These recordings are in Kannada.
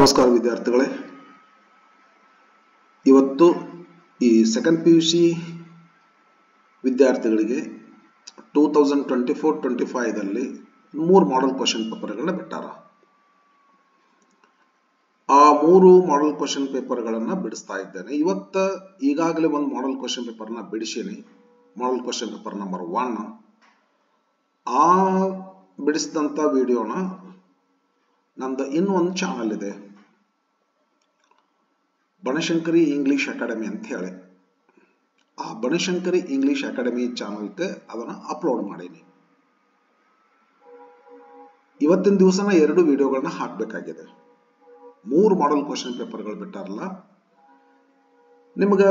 ನಮಸ್ಕಾರ ವಿದ್ಯಾರ್ಥಿಗಳೇ, ಇವತ್ತು ಈ ಸೆಕೆಂಡ್ PUC ವಿದ್ಯಾರ್ಥಿಗಳಿಗೆ 2024-25 ದಲ್ಲಿ 3 ಮಾಡೆಲ್ ಕ್ವೆಶ್ಚನ್ ಪೇಪರ್ಗಳನ್ನ ಬಿಟ್ಟಾರ. ಆ 3 ಮಾಡೆಲ್ ಕ್ವೆಶ್ಚನ್ ಪೇಪರ್ಗಳನ್ನ ಬಿಡಿಸ್ತಾ ಇದ್ದೇನೆ. ಇವತ್ತು ಈಗಾಗಲೇ ಒಂದು ಮಾಡೆಲ್ ಕ್ವೆಶ್ಚನ್ ಪೇಪರ್ನ ಬಿಡಿಸೀನಿ, ಮಾಡೆಲ್ ಕ್ವೆಶ್ಚನ್ ಪೇಪರ್ ನಂಬರ್ 1. ಆ ಬಿಡಿಸಿದಂಥ ವಿಡಿಯೋನ ನಂದು ಇನ್ನೊಂದು ಚಾನಲ್ ಇದೆ, ಬನಶಂಕರಿ ಇಂಗ್ಲಿಷ್ ಅಕಾಡೆಮಿ ಅಂತ ಹೇಳಿ. ಆ ಬನಶಂಕರಿ ಇಂಗ್ಲಿಷ್ ಅಕಾಡೆಮಿ ಚಾನಲ್ಗೆ ಅದನ್ನ ಅಪ್ಲೋಡ್ ಮಾಡೀನಿ. ಇವತ್ತಿನ ದಿವಸನ 2 ವಿಡಿಯೋಗಳನ್ನ ಹಾಕಬೇಕಾಗಿದೆ. 3 ಮಾಡೆಲ್ ಕ್ವೆಶ್ಚನ್ ಪೇಪರ್ಗಳು ಬಿಟ್ಟಾರಲ್ಲ, ನಿಮ್ಗೆ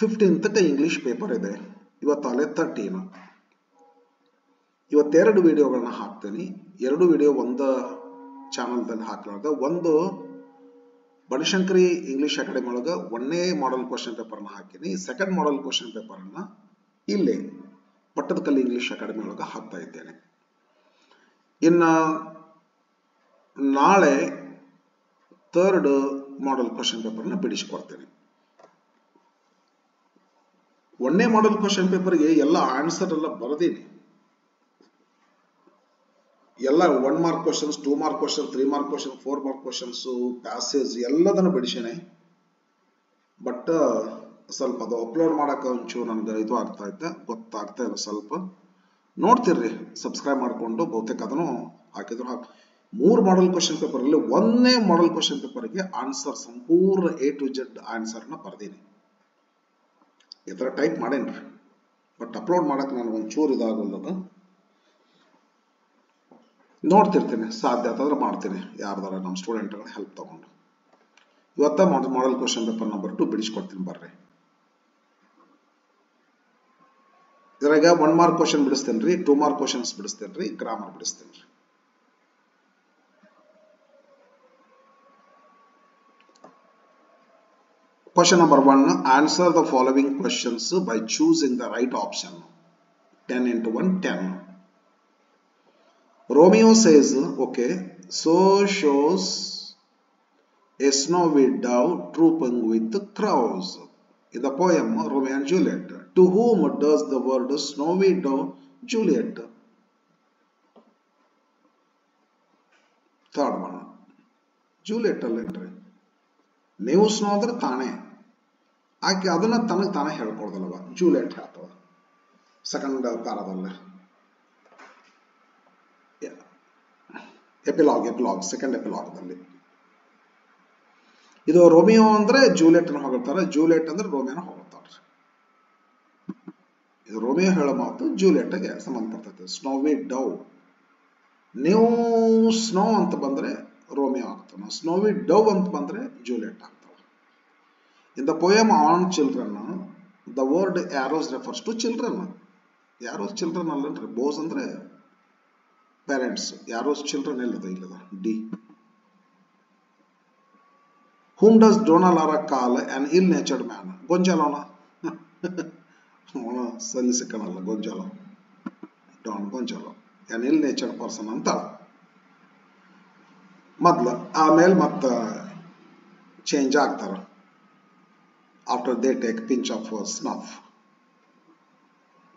15th ಇಂಗ್ಲಿಷ್ ಪೇಪರ್ ಇದೆ, ಇವತ್ತಾಲೆ 13. ಇವತ್ತೆರಡು ವಿಡಿಯೋಗಳನ್ನ ಹಾಕ್ತೇನೆ. 2 ವಿಡಿಯೋ ಒಂದು ಚಾನಲ್ದಲ್ಲಿ ಹಾಕಲಾರ್ದ, ಒಂದು ಬನಶಂಕರಿ ಇಂಗ್ಲಿಷ್ ಅಕಾಡೆಮಿ ಒಳಗೆ 1ನೇ ಮಾಡೆಲ್ ಕ್ವೆಶ್ಚನ್ ಪೇಪರ್ನ ಹಾಕಿನಿ. ಸೆಕೆಂಡ್ ಮಾಡೆಲ್ ಕ್ವೆಶ್ಚನ್ ಪೇಪರ್ನ ಇಲ್ಲೇ ಪಟ್ಟದಕಲ್ಲು ಇಂಗ್ಲಿಷ್ ಅಕಾಡೆಮಿ ಒಳಗೆ ಹಾಕ್ತಾ ಇದ್ದೇನೆ. ಇನ್ನ ನಾಳೆ 3rd ಮಾಡೆಲ್ ಕ್ವೆಶ್ಚನ್ ಪೇಪರ್ನ ಬಿಡಿಸಿಕೊಡ್ತೇನೆ. 1ನೇ ಮಾಡೆಲ್ ಕ್ವೆಶ್ಚನ್ ಪೇಪರ್ಗೆ ಎಲ್ಲ ಆನ್ಸರ್ ಎಲ್ಲ ಬರೆದೀನಿ. ಎಲ್ಲ 1 mark questions, 2 mark question, 3 mark question, 4 mark questions, passage ಎಲ್ಲದನ್ನು ಬಿಡಿಸೇನೆ. ಬಟ್ ಸ್ವಲ್ಪ ಅದು ಅಪ್ಲೋಡ್ ಮಾಡಕ್ಕೆ ಒಂಚೂರು ನನಗೆ ಇದು ಆಗ್ತಾ ಇದ್ದೆ, ಗೊತ್ತಾಗ್ತಾ ಇಲ್ಲ. ಸ್ವಲ್ಪ ನೋಡ್ತಿರ್ರಿ, ಸಬ್ಸ್ಕ್ರೈಬ್ ಮಾಡಿಕೊಂಡು. ಬಹುತೇಕ ಅದನ್ನು ಹಾಕಿದ್ರು 3 ಮಾಡೆಲ್ ಕ್ವಶನ್ ಪೇಪರ್ ಅಲ್ಲಿ 1ನೇ ಮಾಡೆಲ್ ಕ್ವಶನ್ ಪೇಪರ್ಗೆ ಆನ್ಸರ್ ಸಂಪೂರ್ಣ A to Z ಆನ್ಸರ್ನ ಬರ್ದೀನಿ. ಈ ಥರ ಟೈಪ್ ಮಾಡೇನ್ರಿ, ಬಟ್ ಅಪ್ಲೋಡ್ ಮಾಡಕ್ಕೆ ನಾನು ಒಂಚೂರು ಇದಾಗಲ್ಲದ. ನೋಡ್ತಿರ್ತೀನಿ, ಸಾಧ್ಯ ಆದ್ರೆ ಮಾಡ್ತೀನಿ, ಯಾರ್ದಾರ ನಮ್ಮ ಸ್ಟೂಡೆಂಟ್ಗಳ ಹೆಲ್ಪ್ ತಗೊಂಡು. ಇವತ್ತ ಮಾಡೆಲ್ ಕ್ವೆಶ್ಚನ್ ಪೇಪರ್ ನಂಬರ್ 2 ಬಿಡಿಸ್ಕೊಡ್ತೀನಿ ಬರ್ರಿ. ಇದ್ರಾಗ 1 ಮಾರ್ಕ್ ಕ್ವೆಶ್ಚನ್ ಬಿಡಿಸ್ತೇನ್ರಿ, 2 ಮಾರ್ಕ್ ಕ್ವೆಶ್ಚನ್ಸ್ ಬಿಡಿಸ್ತೇನ್ರಿ, ಗ್ರಾಮರ್ ಬಿಡಿಸ್ತೇನ್ರಿ. Question number 1, answer the following questions by choosing the right option. 10 into 1 10. Romeo says, okay, so shows a snowy dove trooping with the crows. In the poem Romeo and Juliet, to whom does the word snowy dove Juliet? Third one, Juliet ಅಲ್ಲೇನ್ರಿ, ನೀವು ಸ್ನೋ ಅಂದ್ರೆ ತಾನೇ, ಆಕೆ ಅದನ್ನ ತನಗೆ ತಾನೇ ಹೇಳ್ಕೊಡ್ದಲ್ವ, ಜೂಲಿಯಟ್ ಹೇಳ್ತವ ಸೆಕೆಂಡ್ ಪ್ಯಾರಾದಲ್ಲಿ. ಎಪಿಲಾಗ್ ಸೆಕೆಂಡ್ ಎಪಿಲಾಗ್ದಲ್ಲಿ. ಇದು ರೋಮಿಯೋ ಅಂದ್ರೆ ಜೂಲಿಯಟ್ ಹೊಗಳ್ತಾರೆ, ಜೂಲಿಯಟ್ ಅಂದ್ರೆ ರೋಮಿಯೋನ ಹೊಗಳ್ತಾರೆ. ಇದು ರೋಮಿಯೋ ಹೇಳೋ ಮಾತು ಜೂಲಿಯಟ್ಗೆ ಸಂಬಂಧಪಡ್ತೈತೆ. ಸ್ನೋವಿ ಡವ್, ನೀವು ಸ್ನೋ ಅಂತ ಬಂದ್ರೆ ರೋಮಿಯೋ ಆಗ್ತಾನೆ, ಸ್ನೋವಿ ಡವ್ ಅಂತ ಬಂದ್ರೆ ಜೂಲಿಯಟ್ ಆಗ್ತಾವ. In the poem on children, the word arrows refers to children. Arrows children ಅಲ್ಲನ್ರಿ, ಬೋಸ್ ಅಂದ್ರೆ ಪೇರೆಂಟ್ಸ್, ಯಾರೋಸ್ ಚಿಲ್ಡ್ರನ್ ಇಲ್ಲದ D. Whom does Donna Lara call an ill-natured man? ಗೊಂಜಾಲೋನ ಸಲ್ಲಿ ಸಿಕ್ಕನಲ್ಲ, Gonzalo, Don Gonzalo, an ill-natured person ಅಂತ ಮೊದ್ಲು. ಆಮೇಲೆ ಮತ್ತ ಚೇಂಜ್ ಆಗ್ತಾರ after they take pinch of snuff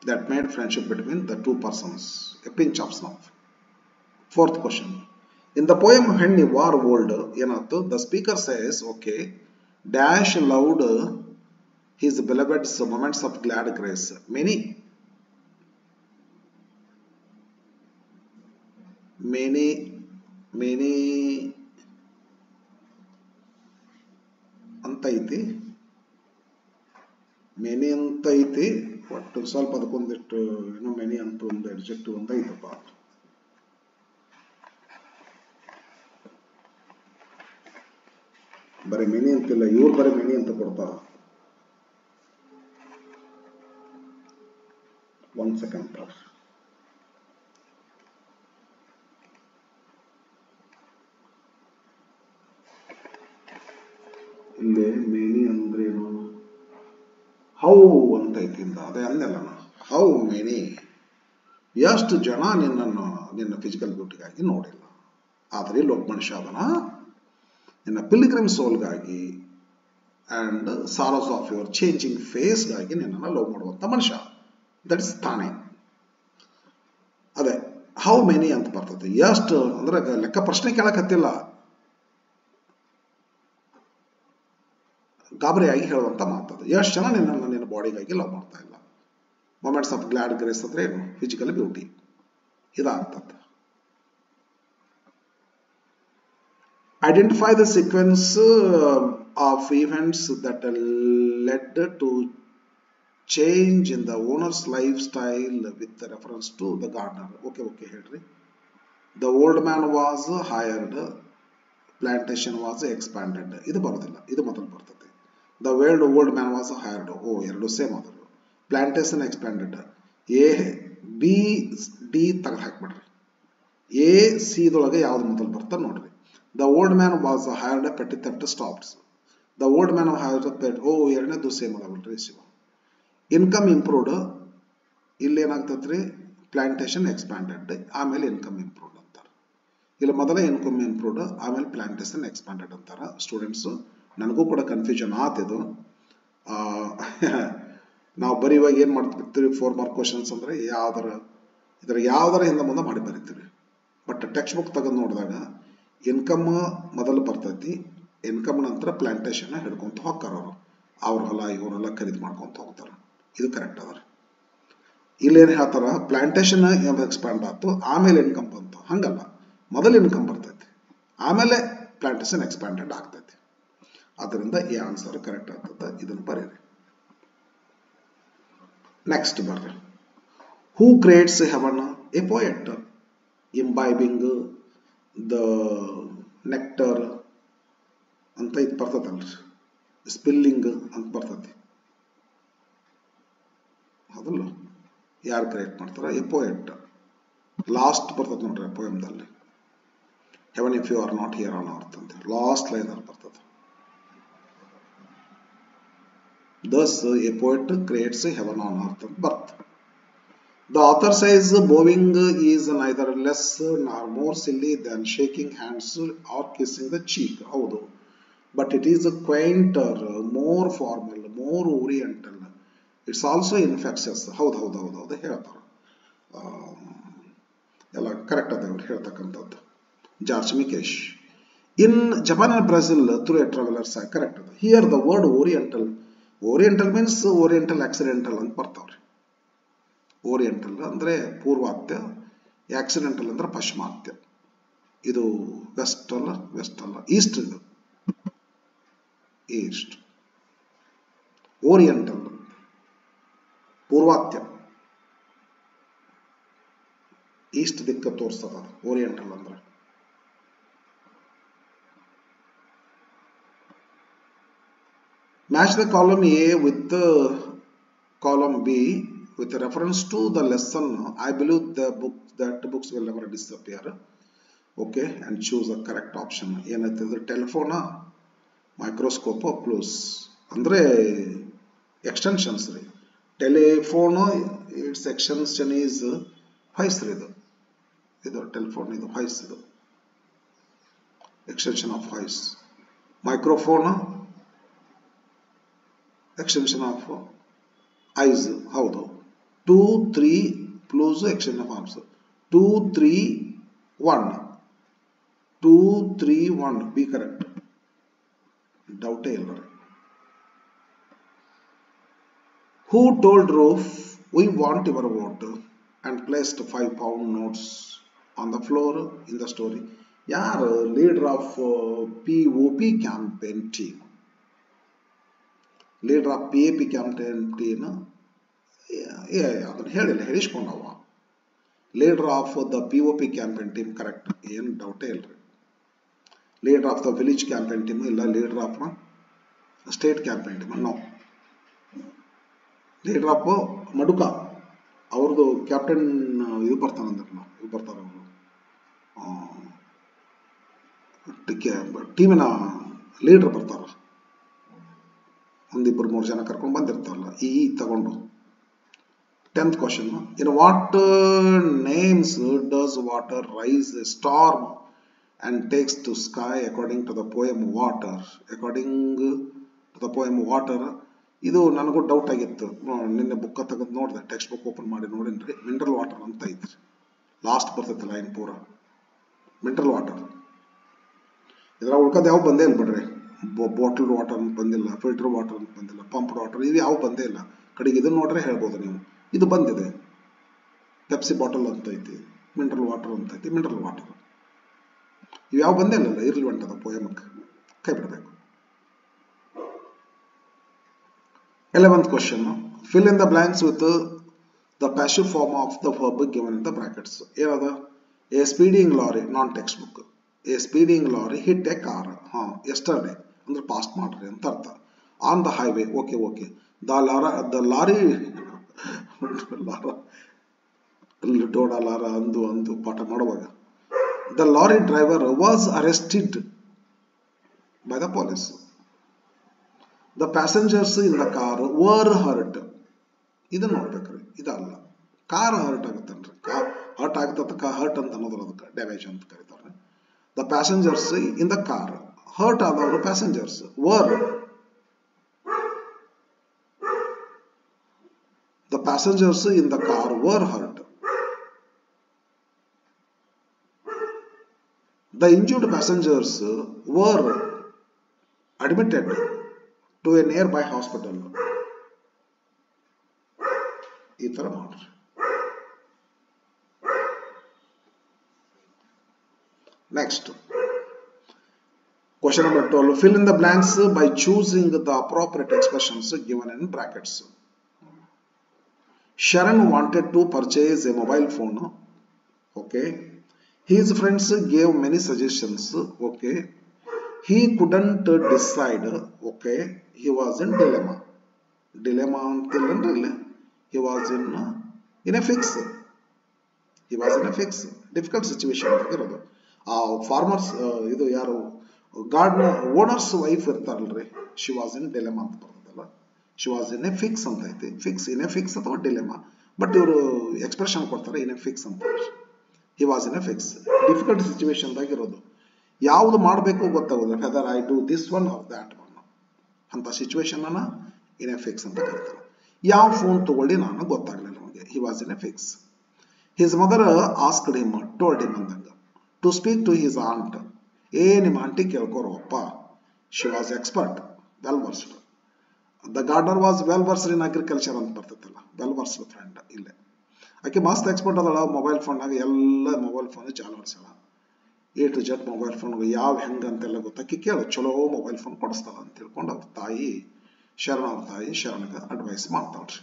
that made friendship between the 2 persons, a pinch of snuff. 4th question, in the poem Henny War Old ಏನತ್ತು, the speaker says, okay, dash loud his beloved's moments of glad grace. many ಅಂತ ಐತಿ, ಮೆನಿ ಅಂತ ಐತಿ, ಒಟ್ಟು ಸ್ವಲ್ಪ ಅದಕ್ಕೊಂದಿಟ್ಟು ಏನೋ ಮೆನಿ ಅಂತ ಒಂದು ಅಡ್ಜೆಕ್ಟಿವ್ ಒಂದು ಐತಪ್ಪ. ಬರೀ ಮೆನಿ ಅಂತಿಲ್ಲ, ಇವ್ರು ಬರೀ ಮೆನಿ ಅಂತ ಕೊಡ್ತಾರ. 1 second. ಇಲ್ಲಿ ಮೆನಿ ಅಂದ್ರೇನು, ಹೌ ಅಂತ ಐತಿ, ಅದೇ ಅಂದೆಲ್ಲ ಹೌ ಮೆನಿ, ಎಷ್ಟು ಜನ ನಿನ್ನ ಫಿಸಿಕಲ್ ಬ್ಯೂಟಿಗಾಗಿ ನೋಡಿಲ್ಲ. ಆದರೆ ಇಲ್ಲಿ ಒಬ್ಬ ಮನುಷ್ಯ ಅದನ ನಿನ್ನ ಪಿಲ್ಗ್ರಿಮ್ ಸೋಲ್ಗಾಗಿ and sorrows of your changing ಫೇಸ್ಗಾಗಿ ನಿನ್ನನ್ನು ಲವ್ ಮಾಡುವಂತ ಮನುಷ್ಯ. ದಟ್ ಇಸ್ ತಾನೆ. ಅದೇ ಹೌ ಮೆನಿ ಅಂತ ಬರ್ತದೆ. ಎಷ್ಟು ಅಂದ್ರೆ ಲೆಕ್ಕ ಪ್ರಶ್ನೆ ಕೇಳಕತ್ತಿಲ್ಲ, ಗಾಬರಿಯಾಗಿ ಹೇಳುವಂತ ಮಾತದು. ಎಷ್ಟು ಜನ ನಿನ್ನ ಬಾಡಿಗಾಗಿ ಲವ್ ಮಾಡ್ತಾ ಇಲ್ಲ. ಮೊಮೆಂಟ್ಸ್ ಆಫ್ ಗ್ಲಾಡ್ ಗ್ರೇಸ್ ಅಂದ್ರೆ ಏನು? ಫಿಸಿಕಲ್ ಬ್ಯೂಟಿ ಇದಾಗ್ತದೆ. Identify the sequence of events that led to change in the owner's life style with reference to the gardener. Okay ಹೇಳ್ರಿ. The old man was hired, plantation was expanded. ಇದು ಬರೋದಿಲ್ಲ, ಇದು ಮೊದಲು ಬರ್ತದೆ. The old man was hired, ಎರಡು ಸೇಮ್ ಆದರು. Plantation expanded. A B D ತೆಗೆದು ಹಾಕ್ಬಿಡ್ರಿ. ಎ ಸಿ ದೊಳಗೆ ಯಾವ್ದು ಮೊದಲು ಬರ್ತಾ ನೋಡ್ರಿ. The old man was hired, petty theft stops. The old man hired pet, ಎರಡನೇದು ಸೇಮ್ ಅದಾವಲ್ರಿ ಶಿವ. ಇನ್ಕಮ್ ಇಂಪ್ರೂವ್ಡ್, ಇಲ್ಲಿ ಏನಾಗ್ತದ್ರಿ? ಪ್ಲಾಂಟೇಶನ್ ಎಕ್ಸ್ಪ್ಯಾಂಡೆಡ್, ಆಮೇಲೆ ಇನ್ಕಮ್ ಇಂಪ್ರೂವ್ಡ್ ಅಂತಾರೆ. ಇಲ್ಲಿ ಮೊದಲೇ ಇನ್ಕಮ್ ಇಂಪ್ರೂವ್ಡ್, ಆಮೇಲೆ ಪ್ಲಾಂಟೇಶನ್ ಎಕ್ಸ್ಪ್ಯಾಂಡೆಡ್ ಅಂತಾರ. ಸ್ಟೂಡೆಂಟ್ಸ್ ನನಗೂ ಕೂಡ ಕನ್ಫ್ಯೂಷನ್ ಆತಿದು. ನಾವು ಬರೀವಾಗ ಏನ್ ಮಾಡ್ತಿರ್ತೀವಿ, 4 ಮಾರ್ಕ್ ಕ್ವಶನ್ಸ್ ಅಂದ್ರೆ ಯಾವ್ದಾರ ಹಿಂದೆ ಮುಂದೆ ಮಾಡಿ ಬರೀತೀವಿ. ಬಟ್ ಟೆಕ್ಸ್ಟ್ ಬುಕ್ ತೆಗೆದು ನೋಡಿದಾಗ ಇನ್ಕಮ್ ಮೊದಲು ಬರ್ತೈತಿ, ಇನ್ಕಮ್ ನಂತರ ಪ್ಲಾಂಟೇಶನ್ ಹಿಡ್ಕೊಂತ ಹೋಗ್ತಾರ. ಅವ್ರ ಹೊಲ ಇವ್ರೆಲ್ಲ ಖರೀದಿ ಮಾಡ್ಕೊಂತ ಹೋಗ್ತಾರ. ಇದು ಕರೆಕ್ಟ್ ಅದ. ಇಲ್ಲೇನು ಹೇಳ್ತಾರ? ಪ್ಲಾಂಟೇಶನ್ ಎಕ್ಸ್ಪ್ಯಾಂಡ್ ಆಯ್ತು, ಆಮೇಲೆ ಇನ್ಕಮ್ ಬಂತು. ಹಂಗಲ್ಲ, ಮೊದಲು ಇನ್ಕಮ್ ಬರ್ತೈತಿ, ಆಮೇಲೆ ಪ್ಲಾಂಟೇಶನ್ ಎಕ್ಸ್ಪ್ಯಾಂಡೆಡ್ ಆಗ್ತೈತಿ. ಅದರಿಂದ ಈ ಆನ್ಸರ್ ಕರೆಕ್ಟ್ ಆಗ್ತದೆ. ಇದನ್ನು ಬರೀರಿ. ನೆಕ್ಸ್ಟ್ ಬರ್ರಿ. Who creates heaven? A poet. Imbibing the nectar ಅಂತ ಇದು ಬರ್ತದಲ್ರಿ. ಸ್ಪಿಲ್ಲಿಂಗ್ ಅಂತ ಬರ್ತೈತಿ, ಹೌದಲ್ಲ? ಯಾರು ಕ್ರಿಯೇಟ್ ಮಾಡ್ತಾರ? A poet. ಲಾಸ್ಟ್ ಬರ್ತದೆ ನೋಡ್ರಿ ಪೋಯಮ್ದಲ್ಲಿ. Heaven if you are not here on earth ಅಂತ ಲಾಸ್ಟ್ ಲೈನ್ ಅಲ್ಲಿ ಬರ್ತದೆ. Thus, a poet creates heaven on earth. But the author says bowing is neither less nor more silly than shaking hands or kissing the cheek. Howdo. But it is a quainter, more formal, more oriental. It's also infectious. ಹೌದು ಹೇಳ್ತಾರೆ. ಎಲ್ಲ ಕರೆಕ್ಟ್ ಅದ ಅವ್ರು ಹೇಳ್ತಕ್ಕಂಥದ್ದು. George ಮಿಕೇಶ್. In Japan and Brazil, through a traveler's eye. Correct. Here the word oriental. Oriental means oriental accidental ಅಂತ ಬರ್ತಾವ್ರಿ. ಓರಿಯೆಂಟಲ್ ಅಂದ್ರೆ ಪೂರ್ವಾತ್ಯ, ಆಕ್ಸಿಡೆಂಟಲ್ ಅಂದ್ರೆ ಪಶ್ಚಿಮಾತ್ಯ. ಇದು ವೆಸ್ಟ್ ಅಲ್ಲ ಈಸ್ಟ್. ಇದು ಈಸ್ಟ್. ಓರಿಯೆಂಟಲ್ ಪೂರ್ವಾತ್ಯ, ಈಸ್ಟ್ ದಿಕ್ಕ ತೋರಿಸ್ತದ ಓರಿಯೆಂಟಲ್ ಅಂದ್ರೆ. Match the column A with the column B with reference to the lesson. I believe that books will never disappear. Okay, and choose a correct option. ಏನೈತಂದ್ರೆ ಟೆಲಿಫೋನ್, ಮೈಕ್ರೋಸ್ಕೋಪ್, ಪ್ಲಸ್ ಅಂದ್ರೆ ಎಕ್ಸ್ಟೆನ್ಷನ್ಸ್ ರೀ. Telephone its extension is voice ರೀ. ಇದು ಟೆಲಿಫೋನ್, ಇದು ವಾಯ್ಸ್, ಇದು extension of voice. Microphone extension of eyes. ಹೌದು. 2 3 plus extension of arms. 2 3 1 2 3 1 be correct. Doubt ಇಲ್ಲ. Who told Rolf we want your vote and placed 5 pound notes on the floor in the story? ಯಾರು? Leader of POP campaign team. Leader of PAP campaign team ಅದನ್ನು ಹೇಳಿಲ್ಲ, ಹೇಳಿಸ್ಕೊಂಡವ. Leader of the POP campaign team correct, ಏನು ಡೌಟೇ ಇಲ್ರಿ. Leader of the village campaign team ಇಲ್ಲ. Leader of state campaign team no. Leader of ಮಡುಕ ಅವ್ರದ್ದು ಕ್ಯಾಪ್ಟನ್ ಇದು ಬರ್ತಾನಂದ್ರಲ್ಲ, ಇದು ಬರ್ತಾರ ಅವರು ಟೀಮಿನ ಲೀಡರ್ ಬರ್ತಾರ. ಒಂದಿಬ್ಬರು 3 ಜನ ಕರ್ಕೊಂಡು ಬಂದಿರ್ತಾರಲ್ಲ ಈ ತಗೊಂಡು. 10th question. In what names does water rise a storm and takes to sky according to the poem water. According to the poem water. ಇದು ನನಗೂ ಡೌಟ್ ಆಗಿತ್ತು, ನಿನ್ನೆ ಬುಕ್ ತೆಗೆದು ನೋಡಿದೆ, ಟೆಕ್ಸ್ಟ್ ಬುಕ್ ಓಪನ್ ಮಾಡಿ ನೋಡಿನ್ರಿ. ಮಿನರಲ್ ವಾಟರ್ ಅಂತ ಐತ್ರಿ, ಲಾಸ್ಟ್ ಬರ್ತೈತೆ ಲೈನ್ ಪೂರ ಮಿನರಲ್ ವಾಟರ್. ಇದ್ರ ಉಳ್ಕದ ಯಾವ ಬಂದೇ ಇಲ್ಲ ಬಿಡ್ರಿ. ಬಾಟಲ್ಡ್ ವಾಟರ್ ಅಂತ ಬಂದಿಲ್ಲ, ಫಿಲ್ಟರ್ ವಾಟರ್ ಅಂತ ಬಂದಿಲ್ಲ, ಪಂಪ್ಡ್ ವಾಟರ್ ಇವು ಯಾವ ಬಂದೇ ಇಲ್ಲ. ಕಡೆಗೆ ಇದನ್ನ ನೋಡ್ರೆ ಹೇಳ್ಬೋದು ನೀವು, ಇದು ಬಂದಿದೆ. ಪೆಪ್ಸಿ ಬಾಟಲ್ ಅಂತ ಐತಿ, ಮಿನರಲ್ ವಾಟರ್ ಅಂತ ಐತಿ, ಮಿನರಲ್ ವಾಟರ್ ಇವು ಯಾವ ಬಂದೇ ಇಲ್ಲ. ಇರ್ಲಿವೆಂಟ್ ಅದ ಪೋಯಮಕ್ಕೆ, ಕೈ ಬಿಡಬೇಕು. 11th question. Fill in the blanks with the passive form of the verb given in the brackets. ಏನದ? A speeding lorry, non textbook. A speeding lorry hit a car. Yesterday ಅಂದ್ರೆ ಪಾಸ್ಟ್ ಮಾಡ್ರಿ ಅಂತ ಅರ್ಥ. On the highway. Okay. The lorry Doda ಲಾರ ಅಂದು ಪಾಠ ಮಾಡುವಾಗ. The lorry driver was arrested by the police. The passengers in the car were hurt. ಇದನ್ನ ನೋಡ್ಬೇಕ್ರಿ, ಇದಲ್ಲ. ಕಾರ್ ಹರ್ಟ್ ಆಗುತ್ತನ್ರಿ, ಹರ್ಟ್ ಆಗತ್ತ, ಹರ್ಟ್ ಅಂತ ಅನ್ನೋದ್ರ ಅದಕ್ಕೆ ಡ್ಯಾಮೇಜ್ ಅಂತ ಕರೀತಾರೆ. The passengers in the car, hurt ಆದವರು passengers. Were, the passengers in the car were hurt. The injured passengers were admitted to a nearby hospital. ಈ ತರ ಮಾಡ್ರಿ. Next, question number 12. Fill in the blanks by choosing the appropriate expressions given in brackets. Sharon wanted to purchase a mobile phone. Okay. His friends gave many suggestions. Okay. He couldn't decide. Okay. He was in dilemma. Dilemma antillandre. He was in a fix. He was in a fix. Difficult situation ಆಗಿರೋದು. ಫಾರ್ಮರ್ಸ್ ಇದು ಯಾರು ಗಾರ್ಡನ್ ಓನರ್ಸ್ ವೈಫ್ ಇರ್ತಾರಲ್ರಿ, ಶಿ ವಾಸ್ ಇನ್ ಡಿಲೆಮಾ ಅಂತ ಬರ್ತದಲ್ಲ. She was in a fix ಅಂತ ಐತಿ. ಫಿಕ್ಸ್, ಇನ್ ಎ ಫಿಕ್ಸ್ ಅಥವಾ ಡಿಲೆಮಾ, ಬಟ್ ಇವರು ಎಕ್ಸ್ಪ್ರೆಷನ್ ಕೊಡ್ತಾರೆ ಇನ್ ಎ ಫಿಕ್ಸ್ ಅಂತ. He was in a fix, difficult situation ಆಗಿರೋದು. ಯಾವುದು ಮಾಡಬೇಕು ಗೊತ್ತಾಗೋದಿಲ್ಲ, whether I do this one or that one ಅಂತ ಸಿಚುವೇಶನ್ ಅನ್ನ ಇನ್ ಎ ಫಿಕ್ಸ್ ಅಂತ ಕರೀತಾರೆ. ಯಾವ ಫೋನ್ ತಗೊಳ್ಳಿ ನಾನು ಗೊತ್ತಾಗ್ಲಿಲ್ಲ ನಮಗೆ. He was in a fix. His mother asked him, told him ಅಂದಂಗ, to speak to his aunt. ನಿಮ್ಮ ಆಂಟಿ ಕೇಳ್ಕೋರಪ್ಪ. She was expert, well versed. The gardener was well versed in agriculture ಅಂತ ಬರ್ತೈತಲ್ಲ, ವೆಲ್ ವರ್ಸ್ಡ್ ಫ್ರೆಂಡ್ ಇಲ್ಲೇ. ಆಕೆ ಮಸ್ತ್ ಎಕ್ಸ್ಪರ್ಟ್ ಅದಳ ಮೊಬೈಲ್ ಫೋನ್ನಾಗ, ಎಲ್ಲ ಮೊಬೈಲ್ ಫೋನ್ ಚಾಲು ಮಾಡಿಸೋಣ. A to Z mobile phone ಯಾವ ಹೆಂಗ ಅಂತೆಲ್ಲ ಗೊತ್ತಾಕಿ ಕೇಳು, ಚಲೋ ಮೊಬೈಲ್ ಫೋನ್ ಕೊಡಿಸ್ತಾಳ ಅಂತ ತಿಳ್ಕೊಂಡು ಅವ್ರ ತಾಯಿ ಶರಣಗ ಅಡ್ವೈಸ್ ಮಾಡ್ತಾಳ್ರಿ.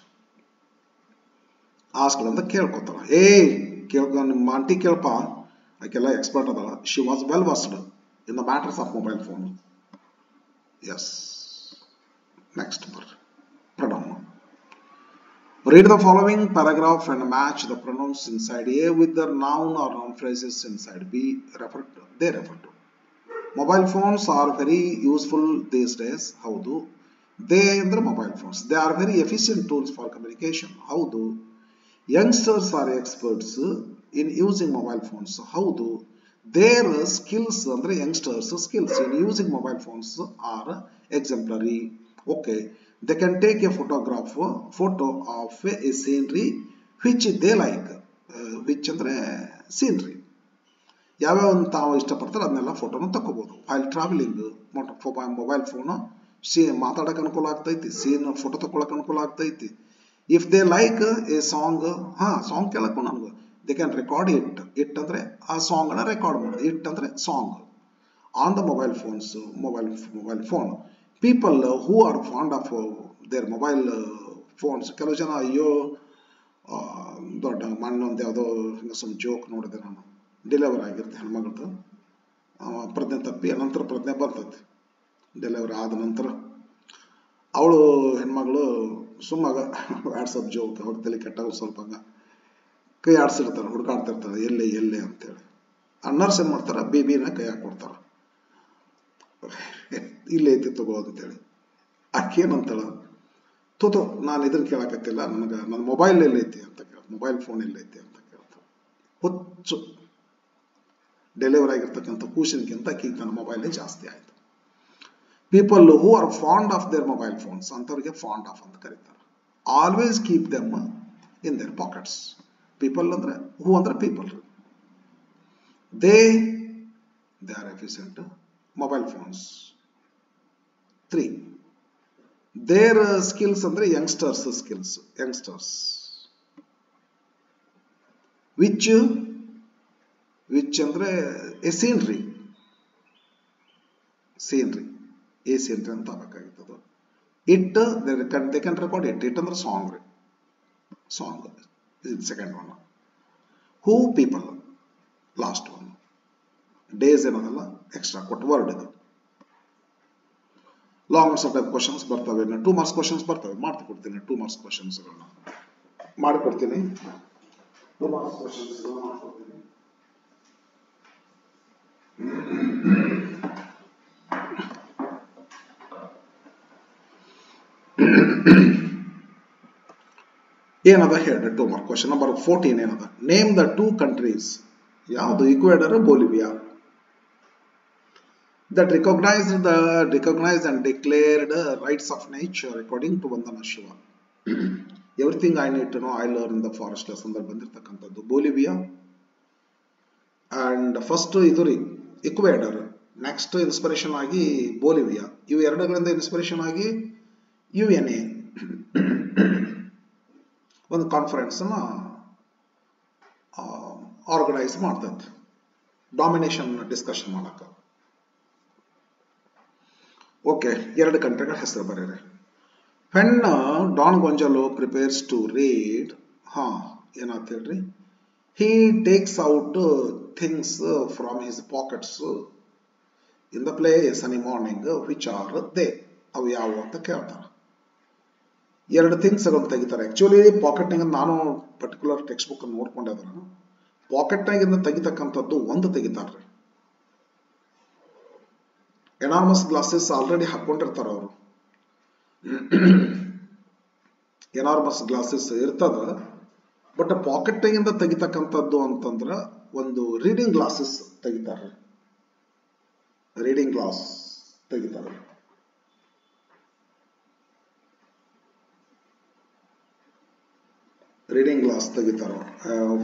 ಆಸ್ಕಲ್ ಅಂತ ಕೇಳ್ಕೊತಾಳ. ಕೇಳ್ಕೊ, ನಿಮ್ಮ ಆಂಟಿ ಕೇಳಪ್ಪ, ಆಕೆಲ್ಲ ಎಕ್ಸ್ಪರ್ಟ್ ಅದಳ. She was well versed in the matters of mobile phone. Yes. Next ಬರ್ರಿ, pronoun. Read the following paragraph and match the pronouns inside A with the noun or noun phrases inside B. They refer to. Mobile phones are very useful these days. Howdu. They andre mobile phones. They are very efficient tools for communication. Howdu. Youngsters are experts in using mobile phones. Howdu. Their skills andre youngsters skills in using mobile phones are exemplary. Okay. They can take a photo of a scenery which they like. Which andre scenery. ಯಾವ್ಯಾವ ತಾವು ಇಷ್ಟಪಡ್ತಾರೆ ಅದನ್ನೆಲ್ಲ ಫೋಟೋನ ತಗೋಬಹುದು. ವೈಲ್ ಟ್ರಾವೆಲಿಂಗ್ ಮೊಬೈಲ್ ಫೋನ್ ಮಾತಾಡಕ್ಕೆ ಅನುಕೂಲ ಆಗ್ತೈತಿ, ಸೀನ್ ಫೋಟೋ ತಗೊಳಕ್ ಅನುಕೂಲ ಆಗ್ತೈತಿ. If they like a song, song ಕೇಳಕ್ಕೂ ನಮ್ಗೆ ದೇ ಕ್ಯಾನ್ ರೆಕಾರ್ಡ್ ಇಟ್ ಅಂದ್ರೆ ಆ ಸಾಂಗ್ ಅನ್ನ ರೆಕಾರ್ಡ್ ಮಾಡೋದು. ಇಟ್ ಅಂದ್ರೆ song. On the mobile phones, mobile phone. People who are fond of their mobile phones. ಕೆಲವು ಜನ ಅಯ್ಯೋ ದೊಡ್ಡ ಮಣ್ಣೊಂದು ಯಾವುದೋ ಸುಮ್ ಜೋಕ್ ನೋಡಿದೆ ನಾನು. ಡೆಲಿವರ್ ಆಗಿರುತ್ತೆ ಹೆಣ್ಮಗಳದು, ಪ್ರಜ್ಞೆ ತಪ್ಪಿ ಅನಂತರ ಪ್ರಜ್ಞೆ ಬರ್ತೈತಿ. ಡೆಲಿವರಿ ಆದ ನಂತರ ಅವಳು ಹೆಣ್ಮಗಳು ಸುಮ್ಮಾಗ ವಾಟ್ಸಪ್ ಜೋಕ್, ಅವ್ರ ತಲೆ ಕೆಟ್ಟಾಗ ಸ್ವಲ್ಪ ಕೈ ಆಡ್ಸಿರ್ತಾರೆ, ಹುಡುಕಾಡ್ತಿರ್ತಾರೆ ಎಲ್ಲೇ ಅಂತೇಳಿ. ಆ ನರ್ಸ್ ಏನ್ ಮಾಡ್ತಾರ, ಬೇಬಿನ ಕೈ ಹಾಕೊಡ್ತಾರ, ಇಲ್ಲೇ ಐತಿ ತಗೋ ಅಂತೇಳಿ. ಆಕೇನಂತಾಳ, ತೋತೋ ನಾನು ಇದನ್ನ ಕೇಳಕತ್ತಿಲ್ಲ, ನನ್ನ ಮೊಬೈಲ್ ಎಲ್ಲೈತಿ ಅಂತ ಕೇಳ, ಮೊಬೈಲ್ ಫೋನ್ ಎಲ್ಲೈತಿ ಅಂತ ಕೇಳ್ತಾಳೆ. ಹುಚ್ಚು. ಡೆಲಿವರ್ ಆಗಿರ್ತಕ್ಕಂಥ ಕೂಷನ್ಗಿಂತ ಆಕಿಗೆ ತನ್ನ ಮೊಬೈಲೇ ಜಾಸ್ತಿ ಆಯಿತು. People who are fond of their mobile phones ಅಂಥವ್ರಿಗೆ ಫಾಂಡ್ ಆಫ್ ಅಂತ ಕರೀತಾರೆ. Always keep them in their pockets. People ಅಂದ್ರೆ ಹೂ ಅಂದ್ರೆ people. They are efficient mobile phones. 3 there skills ಅಂದ್ರೆ ಯಂಗ್ಸ್ಟರ್ಸ್ ಸ್ಕಿಲ್ಸ್. ಯಂಗ್ಸ್ಟರ್ಸ್ ವಿಚ್ ಅಂದ್ರೆ ಎ ಸೀನ್ರಿ ಎ ಸೀನ್ರಿ ಅಂತ ಆಗಬೇಕಾಗಿತ್ತು. It they can record it ಅಂದ್ರೆ ಸಾಂಗ್ ಸೆಕೆಂಡ್ ಒನ್. ಹೂ ಪೀಪಲ್ ಲಾಸ್ಟ್ ಒನ್. ಡೇಸ್ ಏನದಲ್ಲ ಎಕ್ಸ್ಟ್ರಾ ಕೊಟ್ಟು ವರ್ಡ್ ಇದು. ಲಾಂಗ್ ಆನ್ಸರ್ ಟೈಪ್ ಕ್ವಶನ್ಸ್ ಬರ್ತವೆ. 2 ಮಾರ್ಕ್ಸ್ ಕ್ವಶನ್ಸ್ ಬರ್ತವೆ. ಮಾಡ್ಕೊಡ್ತೀನಿ 2 ಮಾರ್ಕ್ಸ್ ಕ್ವಶನ್ಸ್ಗಳನ್ನ ಮಾಡಿಕೊಡ್ತೀನಿ. 2 ಮಾರ್ಕ್ಸ್ ಕ್ವಶನ್ಸ್ ಮಾಡ್ಕೊಡ್ತೀನಿ. ಏನದ ಹೇಳಿ 2 ಮಾರ್ಕ್ ಕ್ವಶನ್. ನಂಬರ್ 14 ಏನದ? Name the 2 countries. ಯಾವುದು? Ecuador, ಬೋಲಿವಿಯಾ. that recognized and declared rights of nature according to Vandana Shiva. Everything I need to know I learned in the forest lesson ದಲ್ಲಿ ಬಂದಿರತಕ್ಕಂಥದ್ದು ಬೋಲಿವಿಯಾ. ಅಂಡ್ ಫಸ್ಟ್ ಇದು ರೀ ಇಕ್ವೆಡರ್, ನೆಕ್ಸ್ಟ್ ಇನ್ಸ್ಪಿರೇಷನ್ ಆಗಿ ಬೋಲಿವಿಯಾ. ಇವು ಎರಡುಗಳಿಂದ ಇನ್ಸ್ಪಿರೇಷನ್ ಆಗಿ UNA ಒಂದು ಕಾನ್ಫರೆನ್ಸ್ ಆರ್ಗನೈಸ್ ಮಾಡ್ತಂತೆ ಡಾಮಿನೇಷನ್ ಡಿಸ್ಕಷನ್ ಮಾಡಕ. ಓಕೆ, 2 ಕಂಟ್ರಿಗಳ ಹೆಸರು ಬರೀರಿ. When Don Gonzalo prepares to read, ಏನಾಗ್ತ ಹೇಳ್ರಿ, he takes out things from his pockets in the play sunny morning, which are they. ಅವು ಯಾವ ಅಂತ ಕೇಳ್ತಾರೆ. 2 ಥಿಂಗ್ಸ್ ತೆಗಿತಾರೆ. ಆಕ್ಚುಲಿ ಪಾಕೆಟ್ನಾಗ ನಾನು ಪರ್ಟಿಕ್ಯುಲರ್ ಟೆಕ್ಸ್ಟ್ ಬುಕ್ ನೋಡ್ಕೊಂಡೆ ಅದನ್ನು. ಪಾಕೆಟ್ನಾಗಿಂದ ತೆಗಿತಕ್ಕಂಥದ್ದು ಒಂದು ತೆಗಿತಾರ್ರಿ. ಎನಾರ್ಮಸ್ ಗ್ಲಾಸಸ್ ಆಲ್ರೆಡಿ ಹಾಕೊಂಡಿರ್ತಾರ ಅವರು. ಎನಾರ್ಮಸ್ ಗ್ಲಾಸಸ್ ಇರ್ತದ, ಬಟ್ ಪಾಕೆಟ್ನಾಗಿಂದ ತೆಗಿತಕ್ಕಂಥದ್ದು ಅಂತಂದ್ರ ಒಂದು ರೀಡಿಂಗ್ ಗ್ಲಾಸಸ್ ತೆಗಿತಾರ್ರಿ. ರೀಡಿಂಗ್ ಗ್ಲಾಸ್ ತೆಗಿತಾರ. ರೀಡಿಂಗ್ ಗ್ಲಾಸ್ ತೆಗಿತಾರ.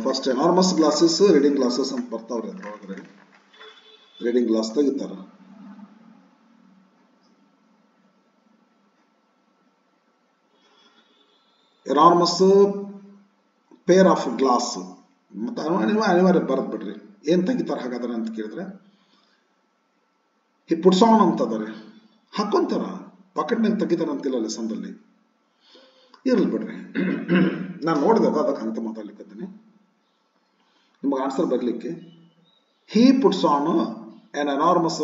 First enormous glasses, reading glasses ಅಂತ ಬರ್ತಾವ್ರಿ ಅದ್ರೊಳಗ್ರೆ. ರೀಡಿಂಗ್ ಗ್ಲಾಸ್ ತೆಗಿತಾರ. ಎನಾರ್ಮಸ್ ಪೇರ್ ಆಫ್ ಗ್ಲಾಸ್ ಮತ್ತೆ ಅನಿವಾರ್ಯ ಬರದ್ ಬಿಡ್ರಿ. ಏನ್ ತೆಗಿತಾರ ಹಾಗಾದ್ರೆ ಅಂತ ಕೇಳಿದ್ರೆ, ಈ ಪುಟ್ಸ್ ಆನ್ ಅಂತದಾರೆ, ಹಾಕೊಂತಾರ. ಪಾಕೆಟ್ನಾಗ ತೆಗಿತಾರ ಅಂತಿಲ್ಲ ಲೆಸನ್ದಲ್ಲಿ, ಇರ್ಲಿ ಬಿಡ್ರಿ. ನಾನು ನೋಡಿದೆ ಅದಕ್ಕೆ ಅಂತ ಮಾತಾಡ್ಲಿಕ್ಕತ್ತೀನಿ ನಿಮಗೆ ಆನ್ಸರ್ ಬರ್ಲಿಕ್ಕೆ. He puts on an enormous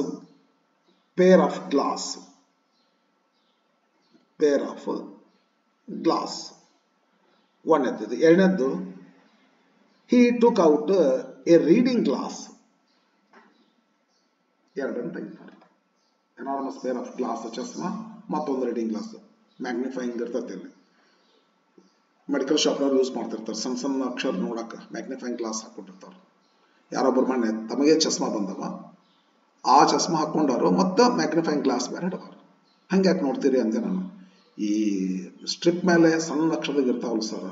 pair of glass. Pair of glass ಒಂದನೇದ್ದು. ಎರಡನೇದ್ದು, he took out a reading glass. ಎರಡನ್ನು ತೆಗಿತಾರೆ. ಎನಾರ್ಮಸ್ ಪೇರ್ ಆಫ್ ಗ್ಲಾಸ್ ಚಸ್ಮಾ, ಮತ್ತೊಂದು ರೀಡಿಂಗ್ ಗ್ಲಾಸ್. ಮ್ಯಾಗ್ನಿಫೈಯಿಂಗ್ ಇರ್ತೈತೆ ಇಲ್ಲಿ. ಮೆಡಿಕಲ್ ಶಾಪ್ನವ್ರು ಯೂಸ್ ಮಾಡ್ತಿರ್ತಾರೆ, ಸಣ್ಣ ಸಣ್ಣ ಅಕ್ಷರ ನೋಡಕ ಮ್ಯಾಗ್ನಿಫೈಯಿಂಗ್ ಗ್ಲಾಸ್ ಹಾಕೊಂಡಿರ್ತಾರೆ. ಯಾರೊಬ್ಬರು ಮೊನ್ನೆ ತಮಗೆ ಚಸ್ಮಾ ಬಂದವ, ಆ ಚಸ್ಮಾ ಹಾಕೊಂಡಾರು ಮತ್ತು ಮ್ಯಾಗ್ನಿಫೈಯಿಂಗ್ ಗ್ಲಾಸ್ ಬೇರೆ ಇಡಬಾರು. ಹಂಗೆ ಯಾಕೆ ನೋಡ್ತೀರಿ ಅಂದೆ ನಾನು. ಈ ಸ್ಟ್ರಿಪ್ ಮೇಲೆ ಸಣ್ಣ ಅಕ್ಷರದಾಗ ಇರ್ತಾವಲ್ಲ ಸರ್,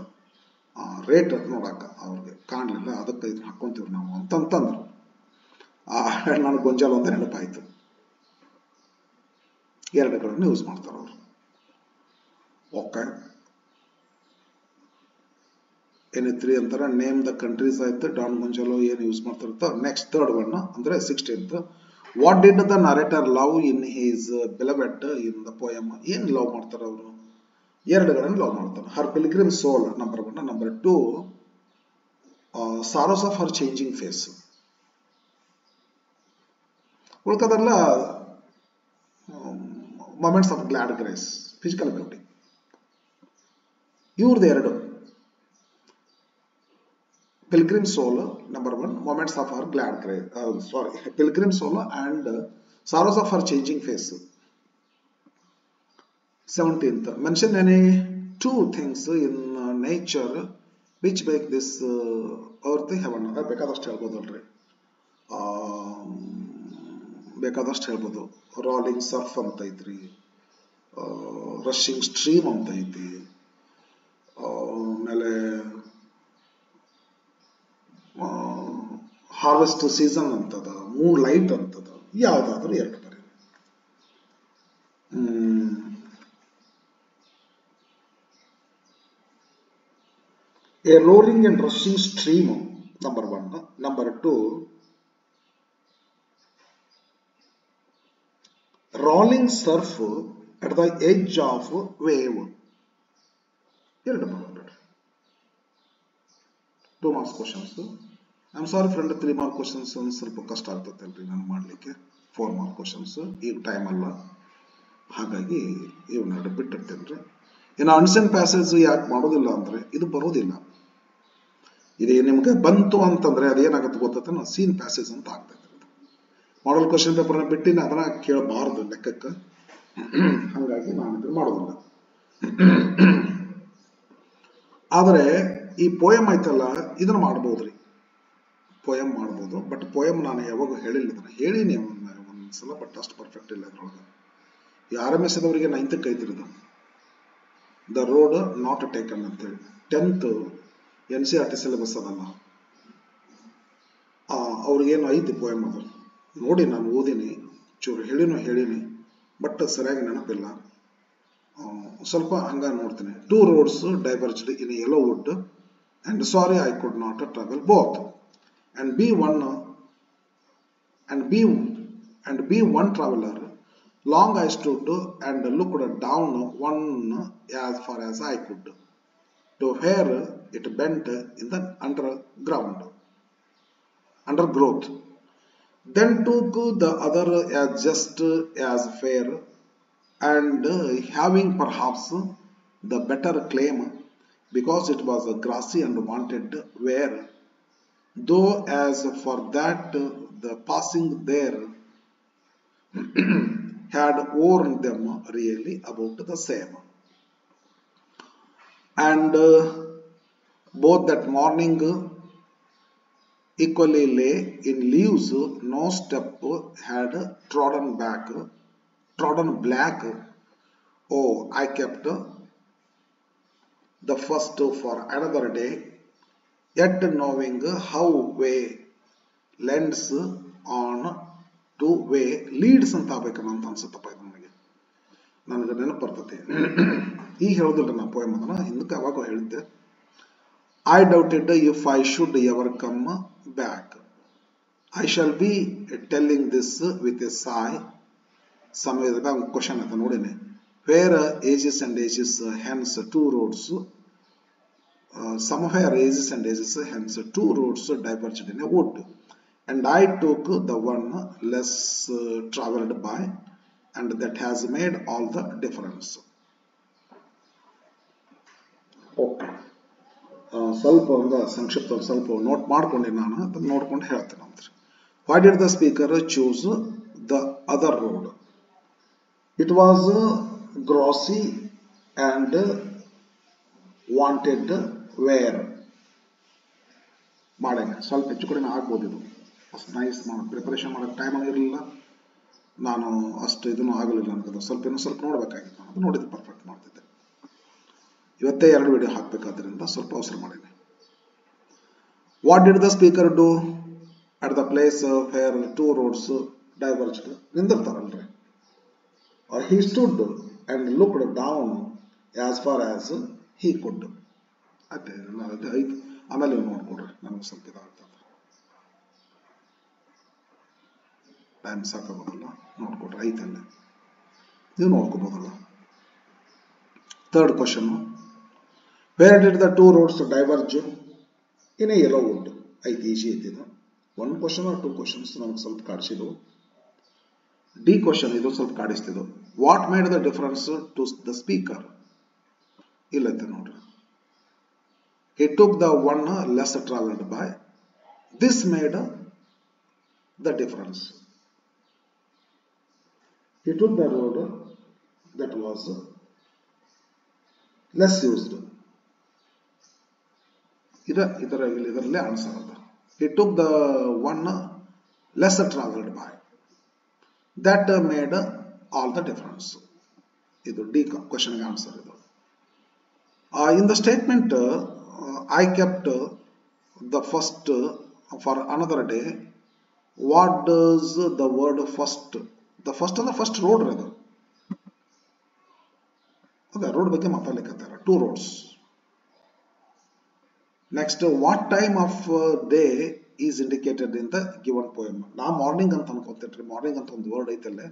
ರೇಟ್ ನೋಡಾಕ ಅವ್ರಿಗೆ ಕಾಣಲಿಲ್ಲ, ಅದಕ್ಕೆ ಇದನ್ನ ಹಾಕೊಂತೀವಿ ನಾವು ಅಂತಂತಂದ್ರು. ನನಗೆ ಗೊಂಜಾಲ ಅಂತ ನೆನಪಾಯ್ತು. ಎರಡುಗಳನ್ನು ಯೂಸ್ ಮಾಡ್ತಾರೆ ಅವರು. ಓಕೆ, ಏನಿತ್ರಿ ಅಂತಾರೆ, ನೇಮ್ ದ ಕಂಟ್ರೀಸ್ ಆಯ್ತು. ಡಾನ್ ಗೊಂಜಾಲೋ ಏನು ಯೂಸ್ ಮಾಡ್ತಿರ್ತಾವ. ನೆಕ್ಸ್ಟ್ ಥರ್ಡ್ ಒನ್ ಅಂದ್ರೆ 16th. What did the narrator love in his beloved in the poem. ಏನ್ ಲವ್ ಮಾಡ್ತಾರ ಅವರು? ಎರಡುಗಳನ್ನು ಲವ್ ಮಾಡ್ತಾರೆ. Her pilgrim soul number 1. Number 2 sorrows of her changing face. ಉಳ್ಕದಲ್ಲ moments of glad grace, physical beauty. ಇವ್ರದ್ದು 2. Pilgrim soul number 1, moments of her glad grace, pilgrim soul and sorrows of her changing phase. 17th, mention any 2 things in nature which make this earth heaven. ಬೇಕಾದಷ್ಟು ಹೇಳ್ಬೋದಲ್ರಿ. ಬೇಕಾದಷ್ಟು ಹೇಳ್ಬೋದು. ರಾಲಿಂಗ್ ಸರ್ಫ್ ಅಂತ ಐತ್ರಿ, ರಶಿಂಗ್ ಸ್ಟ್ರೀಮ್ ಅಂತ ಐತಿ, ಆಮೇಲೆ ಹಾರ್ವೆಸ್ಟ್ ಸೀಸನ್ ಅಂತದ, ಮೂನ್ ಲೈಟ್ ಅಂತದ, ಯಾವ್ದಾದ್ರು ಎರಡು ಬರೀ. A roaring and rushing stream, number one. Number two, rolling surf at the edge of wave. ಎರಡು ಬರೋದು. 2 marks questions. I'm sorry friend, 3 mark questions ಒಂದು ಸ್ವಲ್ಪ ಕಷ್ಟ ಆಗ್ತೈತಲ್ರಿ ನಾನು ಮಾಡಲಿಕ್ಕೆ. 4 mark questions ಈಗ ಟೈಮ್ ಅಲ್ಲ, ಹಾಗಾಗಿ ಇವನ್ನೆರಡು ಬಿಟ್ಟಿರ್ತೇನ್ರಿ. ಇನ್ನು ಅನ್ಸೆನ್ ಪ್ಯಾಸೇಜ್ ಯಾಕೆ ಮಾಡೋದಿಲ್ಲ ಅಂದ್ರೆ ಇದು ಬರೋದಿಲ್ಲ. ಇದು ನಿಮ್ಗೆ ಬಂತು ಅಂತಂದ್ರೆ ಅದೇನಾಗುತ್ತೆ ಗೊತ್ತೈತೆ, ಸೀನ್ ಪ್ಯಾಸೇಜ್ ಅಂತ ಆಗ್ತೈತೆ. ಮಾಡಲ್ ಕ್ವಶನ್ ಪೇಪರ್ನ ಬಿಟ್ಟಿನ ಅದನ್ನ ಕೇಳಬಾರದು ಲೆಕ್ಕಕ್ಕೆ, ಹಾಗಾಗಿ ನಾನು ಇದನ್ನ ಮಾಡೋದಿಲ್ಲ. ಆದರೆ ಈ ಪೋಯಮ್ ಐತಲ್ಲ ಇದನ್ನ ಮಾಡ್ಬೋದ್ರಿ, ಪೋಯಮ್ ಮಾಡ್ಬೋದು. ಬಟ್ ಪೋಯಮ್ ನಾನು ಯಾವಾಗ ಹೇಳಿಲ್ಲ, ಇದನ್ನ ಹೇಳಿನಿ ಒಂದ್ಸಲ, ಬಟ್ ಅಷ್ಟು ಪರ್ಫೆಕ್ಟ್ ಇಲ್ಲ ಇದ್ರೊಳಗೆ. ಈ RMS ದವರಿಗೆ 9th ಐತಿರೋದು, ದ ರೋಡ್ ನಾಟ್ ಟೇಕನ್ ಅಂತೇಳಿ. 10th NCERT ಸಿಲೆಬಸ್ ಅದಲ್ಲ, ಅವ್ರಿಗೇನು ಐತಿ ಪೋಯಮ್ ಅದು ನೋಡಿ. ನಾನು ಓದಿನಿ, ಚೂರು ಹೇಳಿನಿ, ಬಟ್ ಸರಿಯಾಗಿ ನೆನಪಿಲ್ಲ, ಸ್ವಲ್ಪ ಹಂಗ ನೋಡ್ತೀನಿ. 2 roads diverged in Yellowwood and sorry I could not travel both and be one traveler. Long I stood and looked down one as far as I could to where it bent in the undergrowth. Then took the other as just as fair and having perhaps the better claim because it was grassy and wanted where, though as for that the passing there had worn them really about the same. And both that morning equally lay in leaves, no step had trodden black. Oh, I kept the first for another day, yet knowing how way lends on to way leads ಅಂತ ಆಗ್ಬೇಕನ್ನ ಅಂತ ಅನ್ಸುತ್ತಪ್ಪ ಇದು ನನಗೆ ನೆನಪು ಬರ್ತೈತಿ. ಈಗ ಹೇಳೋದಿಲ್ಲ ನಾ ಪೋಯಮ್ ಅದನ್ನ, ಹಿಂದಕ್ಕೆ ಅವಾಗ ಹೇಳಿದ್ದೆ. I doubted if I should ever come back. I shall be telling this with a sigh. ಸಮಯದಾಗ ಒಂದು ಕ್ವಶನ್ ಅಂತ ನೋಡಿನಿ. Where ages and ages hence 2 roads, somewhere ages and ages hence 2 roads diverged in a wood, and I took the one less traveled by, and that has made all the difference. Okay. ಸ್ವಲ್ಪ ಒಂದು ಸಂಕ್ಷಿಪ್ತ ಸ್ವಲ್ಪ ನೋಟ್ ಮಾಡ್ಕೊಂಡೆ ನಾನು, ಅದನ್ನು ನೋಡ್ಕೊಂಡು ಹೇಳ್ತೇನೆ ಅಂದ್ರೆ. Why did the speaker choose the other road? It was grassy and wanted where. ಮಾಡೇನೆ ಸ್ವಲ್ಪ ಹೆಚ್ಚು ಕಡಿಮೆ ಆಗ್ಬೋದು, ಇದು ಅಷ್ಟು ನೈಸ್ ಮಾಡೋದು ಪ್ರಿಪರೇಷನ್ ಮಾಡೋಕ್ಕೆ ಟೈಮ್ ಆಗಿರಲಿಲ್ಲ, ನಾನು ಅಷ್ಟು ಇದನ್ನು ಆಗಲಿಲ್ಲ ನನಗದು, ಇನ್ನೂ ಸ್ವಲ್ಪ ನೋಡಬೇಕಾಗಿತ್ತು, ನಾನು ಅದು ನೋಡಿದ್ದು ಪರ್ಫೆಕ್ಟ್ ಮಾಡ್ತಿದ್ದೆ. ಇವತ್ತೇ 2 ವಿಡಿಯೋ ಹಾಕಬೇಕಾದ್ರಿಂದ ಸ್ವಲ್ಪ ಅವಸರ ಮಾಡೀನಿ. What did the speaker do at the place where 2 roads diverged? ನಿಂದಿರ್ತಾರಲ್ರಿ, he stood and looked down as far as he could. ಅದೇ ಐದು, ಆಮೇಲೆ ನೀವು ನೋಡ್ಕೊಡ್ರಿ, ನನಗೆ ಸ್ವಲ್ಪ ಇದಾಗ್ತದೆ, ಟೈಮ್ ಸಾಕಾಗೋದಲ್ಲ, ನೋಡ್ಕೊಡ್ರಿ, ಐತಲ್ಲ ನೀವು ನೋಡ್ಕೋಬೋದಲ್ಲ. 3rd question, where did the 2 roads diverge in a Yellowwood? ಐತಿ, ಈಜಿ ಐತಿದು. 1 question or 2 questions ನಮಗೆ ಸ್ವಲ್ಪ ಕಾಡಿಸಿದ್ವು. D question ಇದು ಸ್ವಲ್ಪ ಕಾಡಿಸ್ತಿದ್ದು. What made the difference to the speaker? ಇಲ್ಲೈತೆ ನೋಡ್ರಿ. He took the one less traveled by. This made the difference. He took the road that was less used. ಇದರಲ್ಲೇ ಆನ್ಸರ್ ಅದ. He took the one lesser traveled by. That made all the difference. Idu D question answer idu. In the statement, I kept the first for another day. What does the word first? The first and the first road rather. Okay, road became a 2 roads. Next, what time of day is indicated in the given poem? Now morning anta ankontitri, morning anta ಒಂದು ವರ್ಡ್ ಐತಲ್ಲೇ,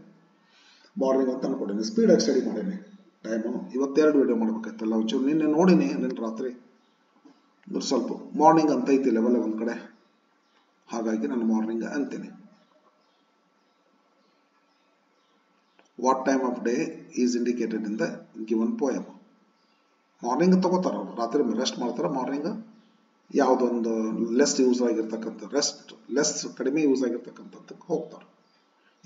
ಮಾರ್ನಿಂಗ್ ಅಂತ ಅನ್ಕೊಂಡಿನಿ. ಸ್ಪೀಡಾಗಿ ಸ್ಟಡಿ ಮಾಡೀನಿ. ಟೈಮು ಇವತ್ತೆರಡು ವಿಡಿಯೋ ಮಾಡ್ಬೇಕಾಯ್ತಲ್ಲ, ಒಂಚೂರು ನಿನ್ನೆ ನೋಡಿನಿ, ನಿನ್ನೆ ರಾತ್ರಿ ಸ್ವಲ್ಪ ಮಾರ್ನಿಂಗ್ ಅಂತ ಐತಿ ಲೆವೆಲ್ ಒಂದು ಕಡೆ, ಹಾಗಾಗಿ ನಾನು ಮಾರ್ನಿಂಗ್ ಅಂತೀನಿ. What time of day is indicated in the given poem. Morning ತಗೋತಾರ ಅವರು, ರಾತ್ರಿ ರೆಸ್ಟ್ ಮಾಡ್ತಾರೆ, ಮಾರ್ನಿಂಗ್ ಯಾವುದೊಂದು ಲೆಸ್ ಯೂಸ್ ಆಗಿರ್ತಕ್ಕಂಥ ಲೆಸ್ ಕಡಿಮೆ ಯೂಸ್ ಆಗಿರ್ತಕ್ಕಂಥದ್ದಕ್ಕೆ ಹೋಗ್ತಾರೆ,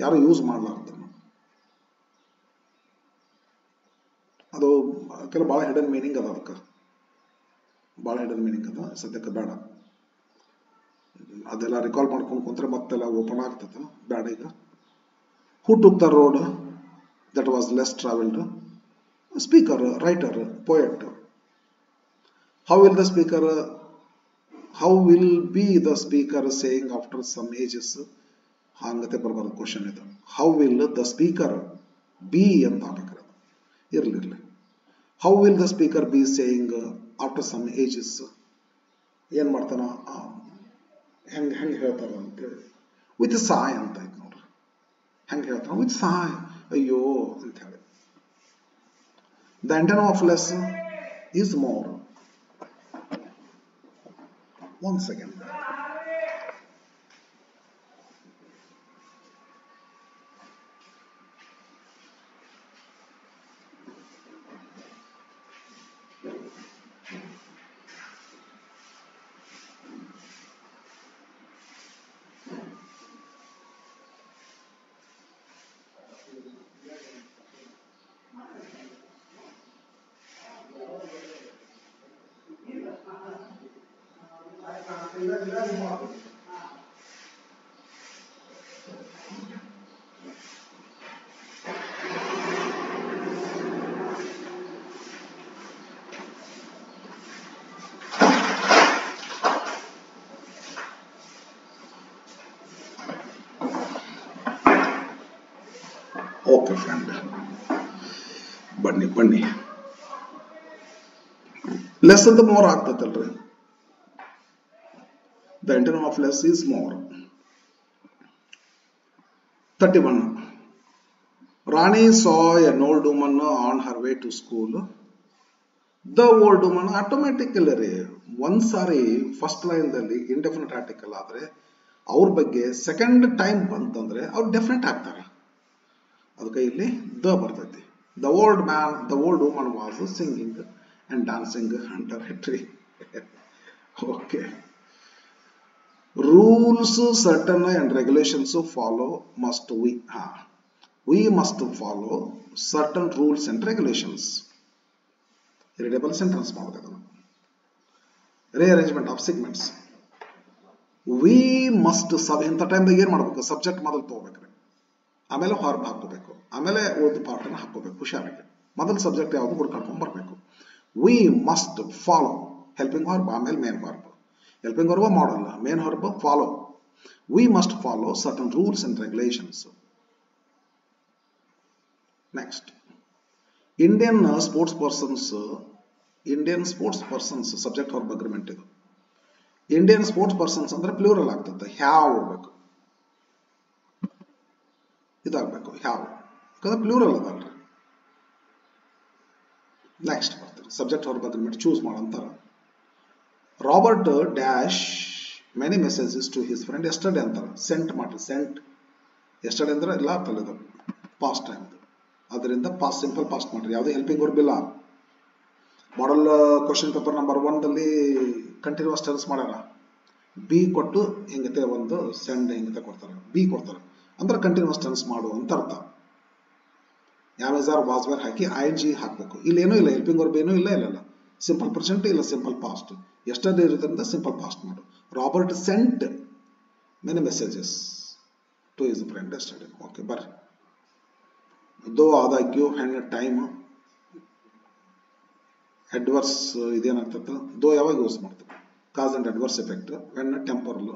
ಯಾರು ಯೂಸ್ ಮಾಡಲಾರ್ದನ್ನು. ಅದು ಕೆಲವು ಭಾಳ ಹಿಡನ್ ಮೀನಿಂಗ್ ಅದ, ಅದಕ್ಕೆ ಭಾಳ ಹಿಡನ್ ಮೀನಿಂಗ್ ಅದ, ಸದ್ಯಕ್ಕೆ ಬೇಡ. ಅದೆಲ್ಲ ರಿಕಾಲ್ ಮಾಡ್ಕೊಂಡು ಕುಂತ್ರೆ ಮತ್ತೆಲ್ಲ ಓಪನ್ ಆಗ್ತದೆ, ಬೇಡ ಈಗ. Who took the road that was less travelled? Speaker, writer, poet. How will be the speaker saying after some ages? ಹಂಗತೆ ಬರಬಾರ್ದು ಕ್ವಶನ್ ಇದು. How will the speaker be ಅಂತ ಆಗ್ಬೇಕ್ರೆ, ಇರ್ಲಿ. How will the speaker be saying after some ages? ಏನ್ ಮಾಡ್ತಾನ, ಹೆಂಗೆ ಹೇಳ್ತಾರ ಅಂತೇಳಿ, ವಿತ್ ಸಾಯ್ ಅಂತ ಆಯ್ತು ನೋಡ್ರಿ. ಹೆಂಗೆ ಹೇಳ್ತಾನ, ವಿತ್ ಸಾಯ್, ಅಯ್ಯೋ ಅಂತ ಹೇಳಿ. The antonym of less is more. One second. Okay friend, ಬನ್ನಿ ಲೆಸ್ ಅಂತ ಮೋರ್ ಆಗ್ತೈತಲ್ರಿ. The antonym of less is more. 31. Rani saw an old woman on her way to school. The old woman automatically ಒಂದ್ಸಾರಿ ಫಸ್ಟ್ ಲೈನ್ ದಲ್ಲಿ ಇಂಡೆಫಿನಿಟ್ ಆರ್ಟಿಕಲ್ ಆದ್ರೆ ಅವ್ರ ಬಗ್ಗೆ ಸೆಕೆಂಡ್ ಟೈಮ್ ಬಂತಂದ್ರೆ ಅವ್ರು ಡೆಫಿನೆಟ್ ಆಗ್ತಾರೆ. ಅದಕ್ಕೆ ಇಲ್ಲಿ ದ ಬರ್ತೈತಿ. The old woman was singing and dancing under A tree. Okay. Rules certain and regulations follow must we must follow certain rules and regulations. Irritable sentence ಮಾಡಬೇಕು. Rearrangement of segments. We must ಇಂಥ ಟೈಮ್ದಾಗ ಏನು ಮಾಡಬೇಕು, ಸಬ್ಜೆಕ್ಟ್ ಮೊದಲು ತಗೋಬೇಕ್ರಿ, ಆಮೇಲೆ ಹಾರ್ಬ್ ಹಾಕೋಬೇಕು, ಆಮೇಲೆ ಉಳಿದ ಪಾರ್ಟನ್ನು ಹಾಕೋಬೇಕು. ಹುಷಾರಾಗಿ ಮೊದಲು ಸಬ್ಜೆಕ್ಟ್ ಯಾವುದು ಹುಡ್ಕಾಡ್ಕೊಂಡು ಬರಬೇಕು. We must follow helping verb, ಆಮೇಲೆ ಮೇನ್ ಹಾರ್ಬ್. ಹೆಲ್ಪಿಂಗ್ ಹಾರ್ಬ್ ಮಾಡಲ್ಲ, main verb follow. We must follow certain rules and regulations. Next, Indian sports persons subject verb agreement ಇದು. ಇಂಡಿಯನ್ ಸ್ಪೋರ್ಟ್ಸ್ ಪರ್ಸನ್ಸ್ ಅಂದ್ರೆ ಪ್ಲೂರಲ್ ಆಗ್ತದೆ, ಹ್ಯಾವ್ ಹೋಗ್ಬೇಕು, ಇದಾಗಬೇಕು ಹ್ಯಾವ್, ಯಾಕಂದ್ರೆ ಪ್ಲೂರಲ್ ಅದಲ್ರಿ. ನೆಕ್ಸ್ಟ್ ಬರ್ತಾರೆ ಸಬ್ಜೆಕ್ಟ್ ಹಾರ್ಬ್ ಅಗ್ರಿಮೆಂಟ್ ಚೂಸ್ ಮಾಡಂತಾರ. Robert dash many messages to his friend yesterday ಅಂತಾರೆ. ಸೆಂಟ್ ಮಾಡ್ರಿ, ಸೆಂಟ್. ಎಸ್ಟರ್ಡೇ ಅಂದ್ರೆ ಇಲ್ಲ ತಲೆದು ಪಾಸ್ಟ್ ಟೈಮ್, ಅದರಿಂದ ಪಾಸ್ಟ್ ಸಿಂಪಲ್ ಪಾಸ್ಟ್ ಮಾಡ್ರಿ, ಯಾವುದೇ ಹೆಲ್ಪಿಂಗ್ ವರ್ಬ್ ಇಲ್ಲ. ಮಾಡಲ್ ಕ್ವಶನ್ ಪೇಪರ್ ನಂಬರ್ 1 ದಲ್ಲಿ ಕಂಟಿನ್ಯೂಸ್ ಟೆನ್ಸ್ ಮಾಡ್ಯಾರ. ಬಿ ಕೊಟ್ಟು ಹಿಂಗತೆ ಒಂದು ಸೆಂಡ್ ಹಿಂಗತೆ ಕೊಡ್ತಾರೆ, ಬಿ ಕೊಡ್ತಾರೆ ಅಂದ್ರೆ ಕಂಟಿನ್ಯೂಸ್ ಟೆನ್ಸ್ ಮಾಡು ಅಂತ ಅರ್ಥ. ಯಾವೆಜಾರ್ ವಾಸ್ವೇರ್ ಹಾಕಿ ING ಹಾಕಬೇಕು. ಇಲ್ಲಿ ಏನೂ ಇಲ್ಲ, ಹೆಲ್ಪಿಂಗ್ ವರ್ಬ್ ಏನೂ ಇಲ್ಲ. ಸಿಂಪಲ್ ಪ್ರೆಸೆಂಟ್ ಇಲ್ಲ ಸಿಂಪಲ್ ಪಾಸ್ಟ್. ಎಷ್ಟೇ ಇರೋದ್ರಿಂದ ಸಿಂಪಲ್ ಪಾಸ್ಟ್ ಮಾಡು. Robert sent many messages. to his friend yesterday. Okay, ಬರ್ರಿ. Though ಆದಾಗ್ಯೂ ಹೆಣ್ಣು ಟೈಮ್ ಅಡ್ವರ್ಸ್ ಇದೇನಾಗ್ತದೆ, ದೋ ಯಾವಾಗ ಯೂಸ್ ಮಾಡ್ತೀವಿ, cause and adverse effect when temporal,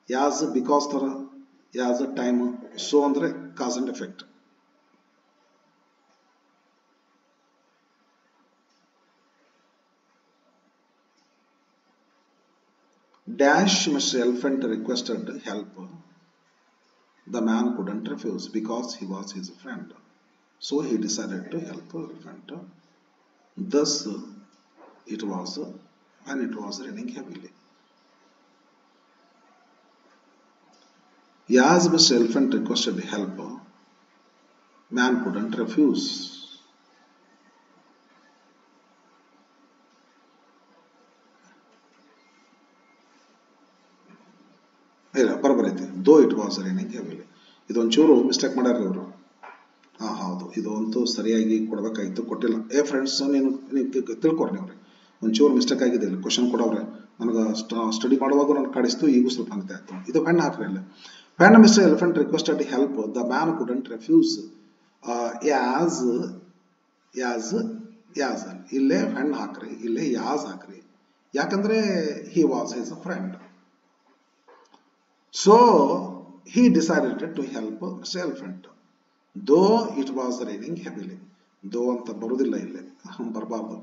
as because ತರ, ಯಾಸ್ ಟೈಮ್, ಸೊ ಅಂದ್ರೆ cause and effect. Dash Mr. Elephant requested help. The man couldn't refuse because he was his friend. So he decided to help Elephant. Thus, it was when it was raining heavily. As Mr. Elephant requested help, man couldn't refuse. ಇಲ್ಲ ಬರಬರೈತಿ. Though it was raining heavily. ಇದೊಂಚೂರು ಮಿಸ್ಟೇಕ್ ಮಾಡ್ಯಾರ ಇವರು. ಹೌದು, ಇದು ಅಂತೂ ಸರಿಯಾಗಿ ಕೊಡ್ಬೇಕಾಗಿತ್ತು, ಕೊಟ್ಟಿಲ್ಲ. ಫ್ರೆಂಡ್ಸ್, ನೀನು ತಿಳ್ಕೊರಿ ನೀವ್ರಿ, ಒಂಚೂರು ಮಿಸ್ಟೇಕ್ ಆಗಿದೆ ಇಲ್ಲಿ. ಕ್ವಶನ್ ಕೊಡವ್ರೆ ನನಗೆ ಸ್ಟಡಿ ಮಾಡುವಾಗ ನನಗೆ ಕಾಡಿಸ್ತು, ಈಗೂ ಸ್ವಲ್ಪ ಹಂಗತೆ ಆಯ್ತು. ಇದು ಪೆನ್ ಹಾಕ್ರಿ ಇಲ್ಲ. Pen Mister elephant requested help, the man couldn't refuse. As as as ಇಲ್ಲೇ ಪೆನ್ ಹಾಕ್ರಿ, ಇಲ್ಲೇ ಯಾಸ್ ಹಾಕ್ರಿ. ಯಾಕಂದ್ರೆ he was his friend. So he decided to help Mr. Elephant. Though it was raining heavily. Though ಅಂತ ಬರುವುದಿಲ್ಲ ಇಲ್ಲಿ, ಬರಬಾರ್ದು.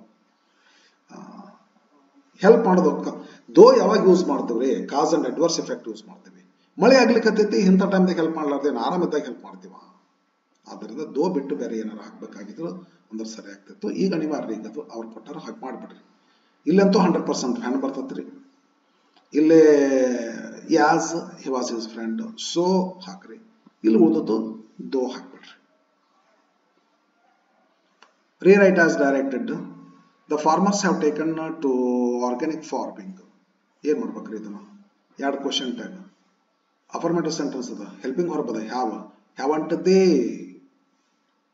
ಹೆಲ್ಪ್ ಮಾಡೋದಕ್ಕೆ ದೋ ಯಾವಾಗ ಯೂಸ್ ಮಾಡ್ತೀವ್ರಿ, ಕಾಸ್ ಅಂಡ್ ಅಡ್ವರ್ಸ್ ಎಫೆಕ್ಟ್ ಯೂಸ್ ಮಾಡ್ತೀವಿ. ಮಳೆ ಆಗ್ಲಿಕ್ಕತ್ತೈತಿ, ಇಂಥ ಟೈಮ್ದಾಗ ಹೆಲ್ಪ್ ಮಾಡ್ಲಾರ್ದೆ ಆರಾಮಿದ್ದಾಗ ಹೆಲ್ಪ್ ಮಾಡ್ತೀವ. ಆದ್ದರಿಂದ ದೋ ಬಿಟ್ಟು ಬೇರೆ ಏನಾರು ಹಾಕ್ಬೇಕಾಗಿದ್ರು ಅಂದ್ರೆ ಸರಿ ಆಗ್ತಿತ್ತು. ಈಗ ಅನಿವಾರ್ಯ, ಈಗ ಅವ್ರು ಕೊಟ್ಟಾರ ಹಾಕಿ ಮಾಡಿಬಿಡ್ರಿ. ಇಲ್ಲಂತೂ 100% ಫ್ಯಾನ್ ಬರ್ತೈತ್ರಿ. ಇಲ್ಲೇ as he was his friend, so ಹಾಕ್ರಿ. ಇಲ್ಲಿ ಓದೋದು ದೋ ಹಾಕ್ಬಿಡ್ರಿ. Rewrite as directed. The farmers have taken to organic farming. ಏನ್ ಮಾಡ್ಬೇಕ್ರಿ ಇದನ್ನ? ಎರಡು ಕ್ವಶನ್ ಟ್ಯಾಗ್. ಅಫರ್ಮೇಟಿವ್ ಸೆಂಟೆನ್ಸ್ ಅದ, ಹೆಲ್ಪಿಂಗ್ ಹೊರಬದ ಹ್ಯಾವಂಟ್ ದೇ,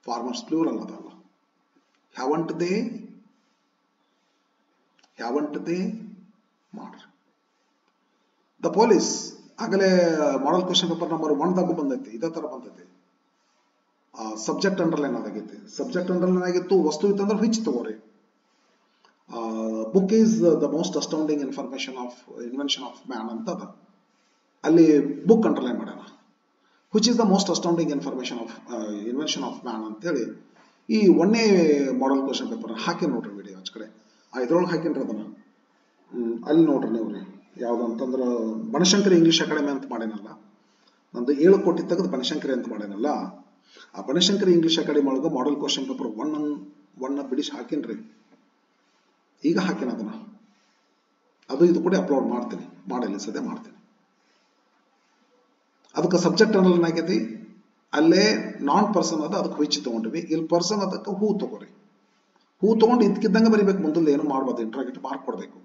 ಫಾರ್ಮರ್ಸ್ ಪ್ಲೂರಲ್ ಅದಲ್ಲ. ಹ್ಯಾವಂಟ್ ದೇ ಮಾಡ್ರಿ. ದ ಪೊಲೀಸ್ ಆಗಲೇ ಮಾಡೆಲ್ ಕ್ವಶನ್ ಪೇಪರ್ ನಂಬರ್ 1 ಬಂದೈತಿ, ಇದೇ ತರ ಬಂದೈತಿ. ಸಬ್ಜೆಕ್ಟ್ ಅಂಡರ್ಲೈನ್ ಆದಾಗೈತಿ. ಸಬ್ಜೆಕ್ಟ್ ಅಂಡರ್ಲೈನ್ ಆಗಿತ್ತು, ವಸ್ತು ಇತ್ತಂದ್ರೆ ವಿಚ್ ತಗೋರಿ. Book is the most astounding invention of man ಅಂತ ಅದ, ಅಲ್ಲಿ ಬುಕ್ ಅಂಡರ್ಲೈನ್ ಮಾಡ್ಯಾನ. Which is the most astounding invention of man ಅಂತೇಳಿ ಈ 1ನೇ ಮಾಡೆಲ್ ಕ್ವಶನ್ ಪೇಪರ್ ಹಾಕಿ ನೋಡ್ರಿ. ವಿಡಿಯೋ ಆಚ ಕಡೆ ಇದ್ರೊಳಗೆ ಹಾಕಿನ್ರಿ ಅದನ್ನ, ಅಲ್ಲಿ ನೋಡ್ರಿ ನೀವು. ಯಾವ್ದು ಅಂತಂದ್ರೆ ಬನಶಂಕರಿ ಇಂಗ್ಲಿಷ್ ಅಕಾಡೆಮಿ ಅಂತ ಮಾಡೇನಲ್ಲ, ನಂದು 7 ಕೋಟಿ ತೆಗೆದು ಬನಶಂಕರಿ ಅಂತ ಮಾಡೇನಲ್ಲ, ಆ ಬನಶಂಕರಿ ಇಂಗ್ಲಿಷ್ ಅಕಾಡೆಮಿ ಒಳಗೆ ಮಾಡೆಲ್ ಕ್ವಶನ್ ಪೇಪರ್ 1 ಬಿಡಿಸಿ ಹಾಕಿನ್ರಿ. ಈಗ ಹಾಕಿನ ಅದನ್ನ, ಅದು ಇದು ಕೂಡ ಅಪ್ಲೋಡ್ ಮಾಡ್ತೀನಿ, ಮಾಡಲಿ ಸದ್ಯ ಮಾಡ್ತೀನಿ. ಅದಕ್ಕೆ ಸಬ್ಜೆಕ್ಟ್ ಅನ್ನಲ್ಲಿ ಆಗೈತಿ, ಅಲ್ಲೇ ನಾನ್ ಪರ್ಸನ್ ಅದ, ಅದಕ್ಕೆ ವಿಚ್ ತಗೊಂಡ್ವಿ. ಇಲ್ಲಿ ಪರ್ಸನ್ ಅದಕ್ಕೆ ಹೂ ತಗೋರಿ. ಹೂ ತಗೊಂಡು ಇದಕ್ಕಿದ್ದಂಗೆ ಬರಿಬೇಕು, ಮುಂದೆ ಏನು ಮಾಡ್ಬೋದು, ಇಂಟ್ರಾಗೇಟಿವ್ ಮಾರ್ಕ್ ಕೊಡಬೇಕು.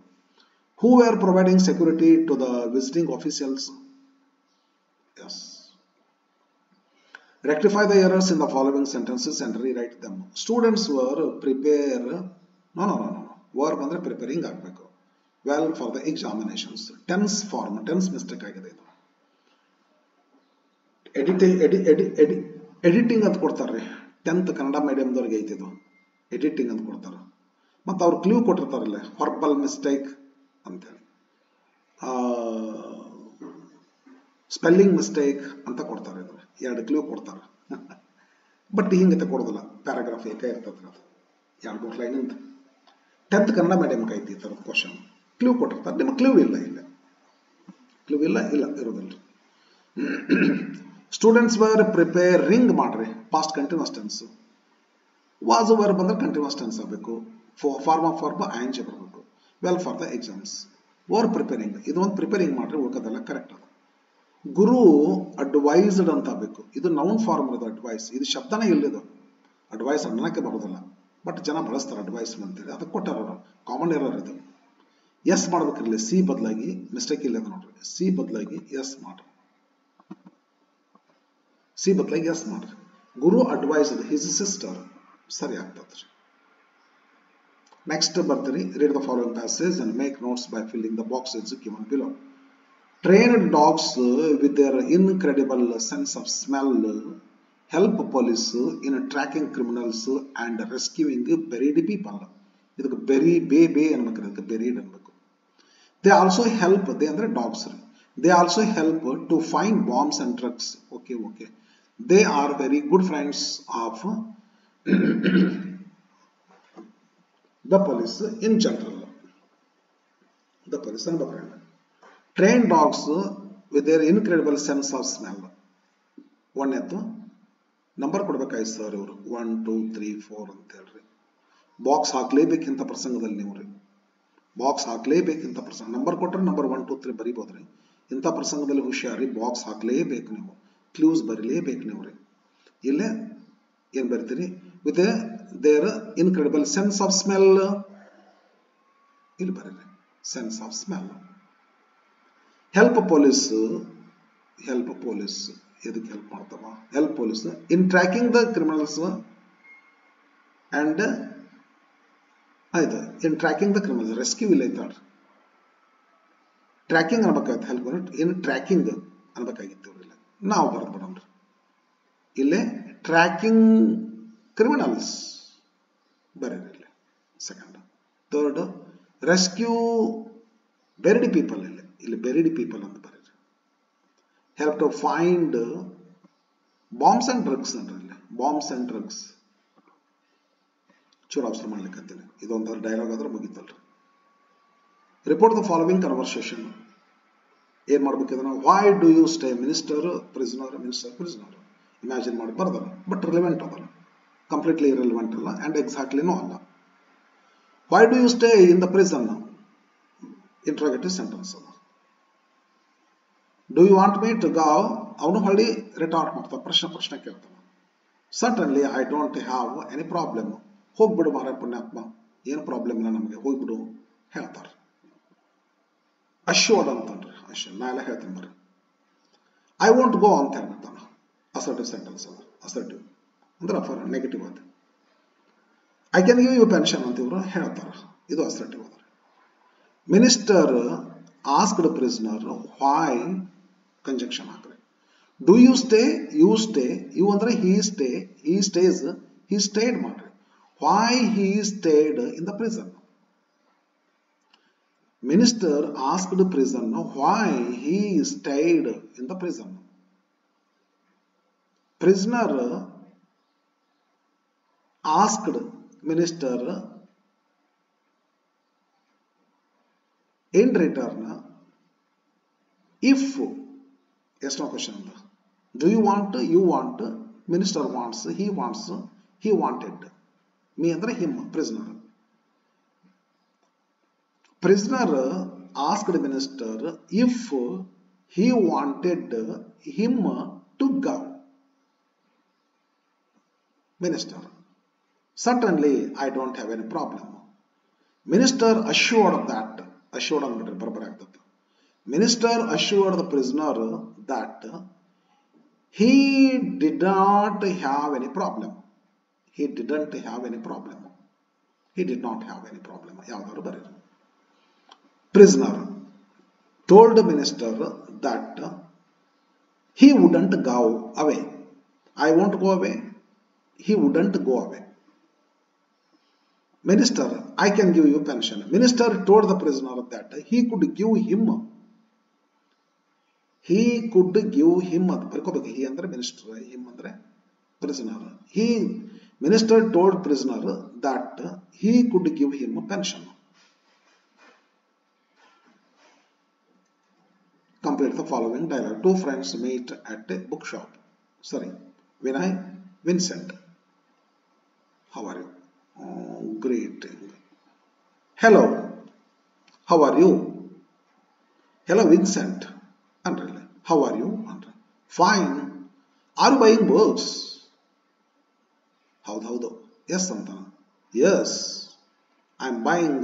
Who were providing security to the visiting officials? Yes. Rectify the errors in the following sentences and rewrite them. Students were were ಅಂದ್ರೆ preparing ಆಗಬೇಕು. Well for the examinations. Tense form, tense mistake ಆಗಿದೆ ಇದು. ಎಡಿಟಿಂಗ್ ಅಂತ ಕೊಡ್ತಾರ್ರಿ. 10th ಕನ್ನಡ ಮೀಡಿಯಂದವ್ರಿಗೆ ಐತಿ ಇದು, ಎಡಿಟಿಂಗ್ ಅಂತ ಕೊಡ್ತಾರೆ. ಮತ್ತು ಅವ್ರು ಕ್ಲೂ ಕೊಟ್ಟಿರ್ತಾರಲ್ಲ, ವರ್ಬಲ್ ಮಿಸ್ಟೇಕ್ ಅಂತೇಳಿ, ಸ್ಪೆಲ್ಲಿಂಗ್ ಮಿಸ್ಟೇಕ್ ಅಂತ ಕೊಡ್ತಾರೆ. ಇದ್ರ 2 ಕ್ಲೂ ಕೊಡ್ತಾರೆ. ಬಟ್ ಹಿಂಗತೆ ಕೊಡೋದಿಲ್ಲ, ಪ್ಯಾರಾಗ್ರಾಫ್ ಏಕ ಇರ್ತದೆ, ಅದು 2-3 ಲೈನ್ ಅಂತ. 10th ಕನ್ನಡ ಮೀಡಿಯಂಗೆ ಐತಿ ಈ ಥರದ ಕ್ವಶನ್. ಕ್ಲೂ ಕೊಟ್ಟಿರ್ತಾರೆ, ನಿಮಗೆ ಕ್ಲೂ ಇಲ್ಲ, ಕ್ಲೂ ಇಲ್ಲ ಇರೋದಿಲ್ಲ. ಸ್ಟೂಡೆಂಟ್ಸ್ ವರ್ ಪ್ರಿಪೇರಿಂಗ್ ಮಾಡ್ರಿ, past continuous tense. Was verb ಅಂದ್ರೆ ಕಂಟಿನ್ಯೂಸ್ ಟೆನ್ಸ್ ಆಗಬೇಕು, ಫಾರ್ಮ್ ಆಫ್ ವರ್ಬ್ ಐಎನ್ಜಿ ಬರಬೇಕು. Well for the exams. Were preparing, ಇದು ಒಂದು ಪ್ರಿಪೇರಿಂಗ್ ಮಾಡ್ರಿ, ಉಳ್ಕೋದೆಲ್ಲ ಕರೆಕ್ಟ್ ಅದು. ಗುರು ಅಡ್ವೈಸ್ಡ್ ಅಂತ ಆಗಬೇಕು, ಇದು ನೌನ್ ಫಾರ್ಮ್ ಇರೋದು. ಅಡ್ವೈಸ್ ಇದು ಶಬ್ದನೇ ಇಲ್ಲಿದು, ಅಡ್ವೈಸ್ ಅನ್ನಕ್ಕೆ ಬರೋದಿಲ್ಲ, ಬಟ್ ಜನ ಬಳಸ್ತಾರೆ ಅಡ್ವೈಸ್ ಅಂತೇಳಿ, ಅದಕ್ಕೆ ಕೊಟ್ಟಾರ. ಕಾಮನ್ ಎರರ್ ಇದು. ಎಸ್ ಮಾಡ್ಬೇಕಿರಲಿ, ಸಿ ಬದಲಾಗಿ ಮಿಸ್ಟೇಕ್ ಇಲ್ಲ ನೋಡ್ರಿ, ಸಿ ಬದಲಾಗಿ ಎಸ್ ಮಾಡ್ರಿ, ಸಿ ಬದಲಾಗಿ ಎಸ್ ಮಾಡ್ರಿ. ಗುರು ಅಡ್ವೈಸ್ಡ್ ಹಿಸ್ ಸಿಸ್ಟರ್, ಸರಿ ಆಗ್ತದ್ರಿ. ನೆಕ್ಸ್ಟ್ ಬರ್ತೀರಿ, read the following passage and make notes by filling the boxes given below. Trained dogs with their incredible sense of smell help police in tracking criminals and rescuing buried people. ಇದಕ್ಕೆ ಬೇ ಅನ್ಬೇಕು, ಇದಕ್ಕೆ ಬೆರಿಡ್ ಅನ್ಬೇಕು. They also help, they ಅಂದ್ರೆ dogs. They also help to find bombs and drugs. Okay. They are very good friends of the police in general. The police and the friend. Trained dogs with their incredible sense of smell. ಒಂದನೇದು ನಂಬರ್ ಕೊಡ್ಬೇಕಾಯ್ತು ಸರ್ ಇವರು 1 2 3 4 ಅಂತ ಹೇಳ್ರಿ. ಬಾಕ್ಸ್ ಹಾಕ್ಲೇಬೇಕಿಂತ ಪ್ರಸಂಗದಲ್ಲಿ ನೀವು ರೀ, ಬಾಕ್ಸ್ ಹಾಕ್ಲೇಬೇಕಿಂತ ಪ್ರಸಂಗ ನಂಬರ್ ಕೊಟ್ಟರೆ ನಂಬರ್ 1 2 3 ಬರಿಬೋದ್ರಿ. ಇಂಥ ಪ್ರಸಂಗದಲ್ಲಿ ಹುಷಾರಿ, ಬಾಕ್ಸ್ ಹಾಕ್ಲೇಬೇಕು ನೀವು, ಕ್ಲೂಸ್ ಬರೀಲೇಬೇಕು ನೀವು ರೀ. ಇಲ್ಲೇ ಏನ್ ಬರ್ತೀರಿ, with their incredible sense of smell, ಇಲ್ಲಿ ಬರೀರಿ sense of smell. Help police ಎದಕ್ಕೆ ಹೆಲ್ಪ್ ಮಾಡ್ತಾವ, help police in tracking the criminals and ಆಯ್ತು, in tracking the criminals, rescue ಇಲ್ಲ ಐತಾಳ್ರಿ, ಟ್ರ್ಯಾಕಿಂಗ್ ಅನ್ಬೇಕಾಯ್ತು, ಹೆಲ್ಪ್ ಇನ್ ಟ್ರ್ಯಾಕಿಂಗ್ ಅನ್ಬೇಕಾಗಿತ್ತು ಇಲ್ಲ, ನಾವು ಬರೆದು ಬಿಡೋಣ್ರಿ ಇಲ್ಲೇ ಟ್ರ್ಯಾಕಿಂಗ್ ಕ್ರಿಮಿನಲ್ಸ್ ಬರೀರಿ ಇಲ್ಲಿ. Second. Third, rescue buried people, ಇಲ್ಲಿ ಬೆರಿಡ್ ಪೀಪಲ್ ಅಂತ ಬರೀರಿ. Help to find bombs and drugs ಅಂದ್ರೆ ಇಲ್ಲಿ ಬಾಂಬ್ಸ್ ಅಂಡ್ ಡ್ರಗ್ಸ್ ಚೂರು ಅವಸರ ಮಾಡ್ಲಿಕ್ಕೆ ಅಂತೀನಿ, ಇದೊಂದು ಡೈಲಾಗ್ ಆದ್ರೆ ಮುಗಿತಲ್ರಿ. Report the following conversation. ಏನ್ ಮಾಡ್ಬೇಕು ಇದನ್ನ, why do you stay minister prisoner, minister prisoner imagine ಮಾಡಿ ಬರ್ದಲ್ಲ, ಬಟ್ ರಿಲೆವೆಂಟ್ ಅದಲ್ಲ, ಕಂಪ್ಲೀಟ್ಲಿ ಇರ್ರೆಲೆವೆಂಟ್ ಅಲ್ಲ ಅಂಡ್ ಎಕ್ಸಾಕ್ಟ್ಲಿನೂ ಅಲ್ಲ. Why do you stay in the prison, interrogative sentence ಅದ. Do you want me to go, ಅವನು ಹೊಳ್ಳಿ ರಿಟಾರ್ಟ್ ಮಾಡ್ತಾವ, ಪ್ರಶ್ನೆ ಕೇಳ್ತಾವ. Certainly I don't have any problem, ಹೋಗ್ಬಿಡು ಮಾರ ಪುಣ್ಯಾತ್ಮ, ಏನು ಪ್ರಾಬ್ಲಮ್ ಇಲ್ಲ ನಮಗೆ, ಹೋಗ್ಬಿಡು ಹೇಳ್ತಾರೆ. ಅಶ್ಯೂರ್ಡ್ ಅಂತನ್ರಿ, ಅಶ್ಯೂರ್ಡ್ ನಾ ಎಲ್ಲ ಹೇಳ್ತೀನಿ ಬರ್ರಿ. ಐ ವಾಂಟ್ ಗೋ ಅಂತ ಹೇಳ್ಬಿಡ್ತಾನ, ಅಸರ್ಟಿವ್ ಸೆಂಟೆನ್ಸ್ ಅದ. ಅಸರ್ಟಿವ್ ಅಂದ್ರೆ ಫಾರ್ ನೆಗೆಟಿವ್ ಅದ. I can give you pension ಅಂತ ಇವರು ಹೇಳ್ತಾರ, ಇದು ಅಸರ್ಟಿವ್ ಅದ. Minister asked prisoner why, conjunction ಹಾಕ್ರಿ. Do you stay, you stay, you ಅಂದ್ರೆ he stay, he stays, he stayed ಮಾಡ್ರಿ. Why he stayed in the prison. Minister asked prison why he stayed in the prison. Prisoner asked minister in return if, yes no question anda. Do you want, you want, minister wants, he wanted, me andre him, prisoner asked the minister if he wanted him to go. Minister, certainly I don't have any problem. Minister assured that, assured ಅಂದ್ಬಿಟ್ರೆ ಬರಬರ ಆಗ್ತದೆ. Minister assured the prisoner that he did not have any problem. He didn't have any problem. He did not have any problem. ಯಾವ್ದಾದ್ರು ಬರೀರಿ. Prisoner told the minister that he wouldn't go away. I won't go away. He wouldn't go away. Minister, I can give you pension. Minister told the prisoner that he could give him. He could give him. He andre minister, him andre prisoner. Minister told prisoner that he could give him pension. Complete the following dialogue. Two friends meet at a bookshop. Sorry, Vinay, Vincent. How are you? Oh, greeting. Hello, how are you? Hello, Vincent. Andre, how are you? Andre, fine. Are you buying books? Howdo? Yes, Santana. Yes, I'm buying.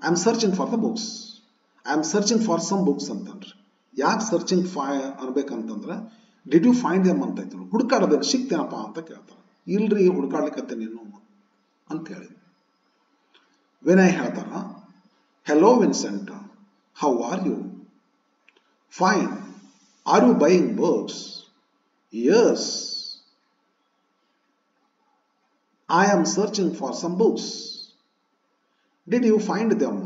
I'm searching for the books. I'm searching for some books, Santana. ಯಾಕೆ ಸರ್ಚಿಂಗ್ ಅನ್ಬೇಕಂತಂದ್ರೆ, ಡಿಡ್ ಯು ಫೈಂಡ್ ದೆಮ್ ಅಂತ ಇದ್ರು, ಹುಡುಕಾಡೋದೇನು ಸಿಕ್ತೇನಪ್ಪ ಅಂತ ಕೇಳ್ತಾರೆ. ಇಲ್ರಿ ಹುಡುಕಾಡ್ಲಿಕ್ಕತ್ತೆ ನೀನು ಅಂತ ಹೇಳಿ. ವಿನಯ್ ಹೇಳ್ತಾರ, hello Vincent, how are you? Fine. Are you buying books? Yes. I am searching for some books. Did you find them?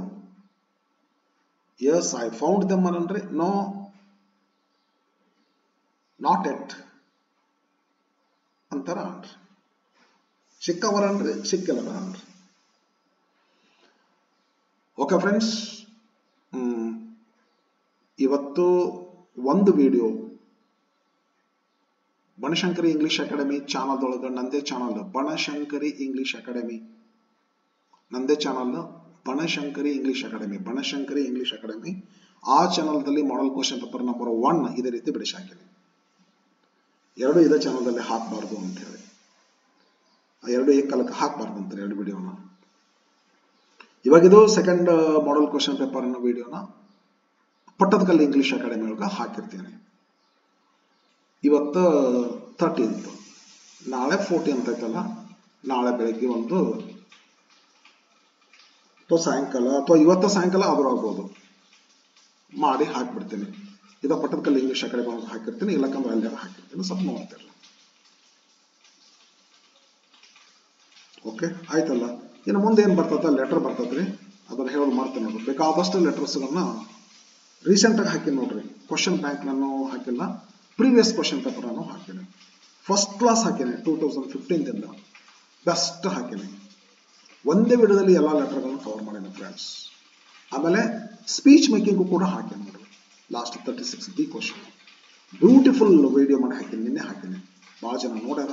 Yes, I found them. Anandre, no, not yet. Antara andre. Chikkavaranದ್ರೆ ಚಿಕ್ಕಿಲ್ಲರ ಅಂದ್ರಿ. ಓಕೆ ಫ್ರೆಂಡ್ಸ್, ಇವತ್ತು ಒಂದು ವಿಡಿಯೋ ಬನಶಂಕರಿ ಇಂಗ್ಲಿಷ್ ಅಕಾಡೆಮಿ ಚಾನಲ್ದೊಳಗೆ, ನಂದೇ ಚಾನಲ್ ಬನಶಂಕರಿ ಇಂಗ್ಲಿಷ್ ಅಕಾಡೆಮಿ, ನಂದೇ channel Banashankari English academy, Banashankari English academy. ಆ ಚಾನಲ್ದಲ್ಲಿ ಮಾಡೆಲ್ ಕ್ವಶನ್ ಪೇಪರ್ ನಂಬರ್ 1 ಇದೇ ರೀತಿ ಬಿಡಿಸಿ ಹಾಕಿನಿ. ಎರಡು ಇದೇ ಚಾನಲ್ದಲ್ಲಿ ಹಾಕಬಾರ್ದು ಅಂತ ಹೇಳಿ, ಎರಡು ಏಕಕಾಲಕ್ಕೆ ಹಾಕಬಾರ್ದು ಅಂತಾರೆ ಎರಡು ವಿಡಿಯೋನ. ಇವಾಗಿದು ಸೆಕೆಂಡ್ ಮಾಡೆಲ್ ಕ್ವಶನ್ ಪೇಪರ್ ಅನ್ನೋ ವಿಡಿಯೋನ ಪಟ್ಟದಕಲ್ಲು ಇಂಗ್ಲಿಷ್ ಅಕಾಡೆಮಿ ಒಳಗೆ ಹಾಕಿರ್ತೀನಿ. ಇವತ್ತು 13th, ನಾಳೆ 14th ಐತಲ್ಲ, ನಾಳೆ ಬೆಳಗ್ಗೆ ಒಂದು ಅಥವಾ ಸಾಯಂಕಾಲ ಅಥವಾ ಇವತ್ತು ಸಾಯಂಕಾಲ ಆದರೂ ಆಗ್ಬೋದು ಮಾಡಿ ಹಾಕಿಬಿಡ್ತೀನಿ. ಇದು ಪಟ್ಟದಕಲ್ಲು ಇಂಗ್ಲಿಷ್ ಅಕಾಡೆಮಿ ಒಳಗೆ ಹಾಕಿರ್ತೀನಿ, ಇಲ್ಲಕ್ಕಂದ್ರೆ ಅಲ್ಲಿ ಹಾಕಿರ್ತೀನಿ, ಸ್ವಲ್ಪ ನೋಡ್ತಿರಲ್ಲ. ಓಕೆ ಆಯ್ತಲ್ಲ. ಇನ್ನು ಮುಂದೆ ಏನು ಬರ್ತದ, ಲೆಟರ್ ಬರ್ತದ್ರಿ, ಅದನ್ನ ಹೇಳೋದು ಮಾಡ್ತೀನಿ ನೋಡ್ರಿ. ಬೇಕಾದಷ್ಟು ಲೆಟರ್ಸ್ಗಳನ್ನ ರೀಸೆಂಟಾಗಿ ಹಾಕಿ ನೋಡ್ರಿ. ಕ್ವಶನ್ ಬ್ಯಾಂಕ್ ನಾನು ಹಾಕಿಲ್ಲ, ಪ್ರೀವಿಯಸ್ ಕ್ವಶನ್ ಪೇಪರ್ ಅನ್ನು ಹಾಕಿನಿ. ಫಸ್ಟ್ ಕ್ಲಾಸ್ ಹಾಕಿನಿ, 2015 ಬೆಸ್ಟ್ ಹಾಕಿನಿ. ಒಂದೇ ವಿಡಿಯೋದಲ್ಲಿ ಎಲ್ಲ ಲೆಟರ್ಗಳನ್ನು ಕವರ್ ಮಾಡೀನಿ ಫ್ರೆಂಡ್ಸ್. ಆಮೇಲೆ ಸ್ಪೀಚ್ ಮೇಕಿಂಗು ಕೂಡ ಹಾಕಿನಿ ನೋಡ್ರಿ. Last 36B question beautiful video ಮಾಡಿ ಹಾಕಿನಿ, ನಿನ್ನೆ ಹಾಕಿನಿ. ಭಾಳ ಜನ ನೋಡ್ಯಾರ,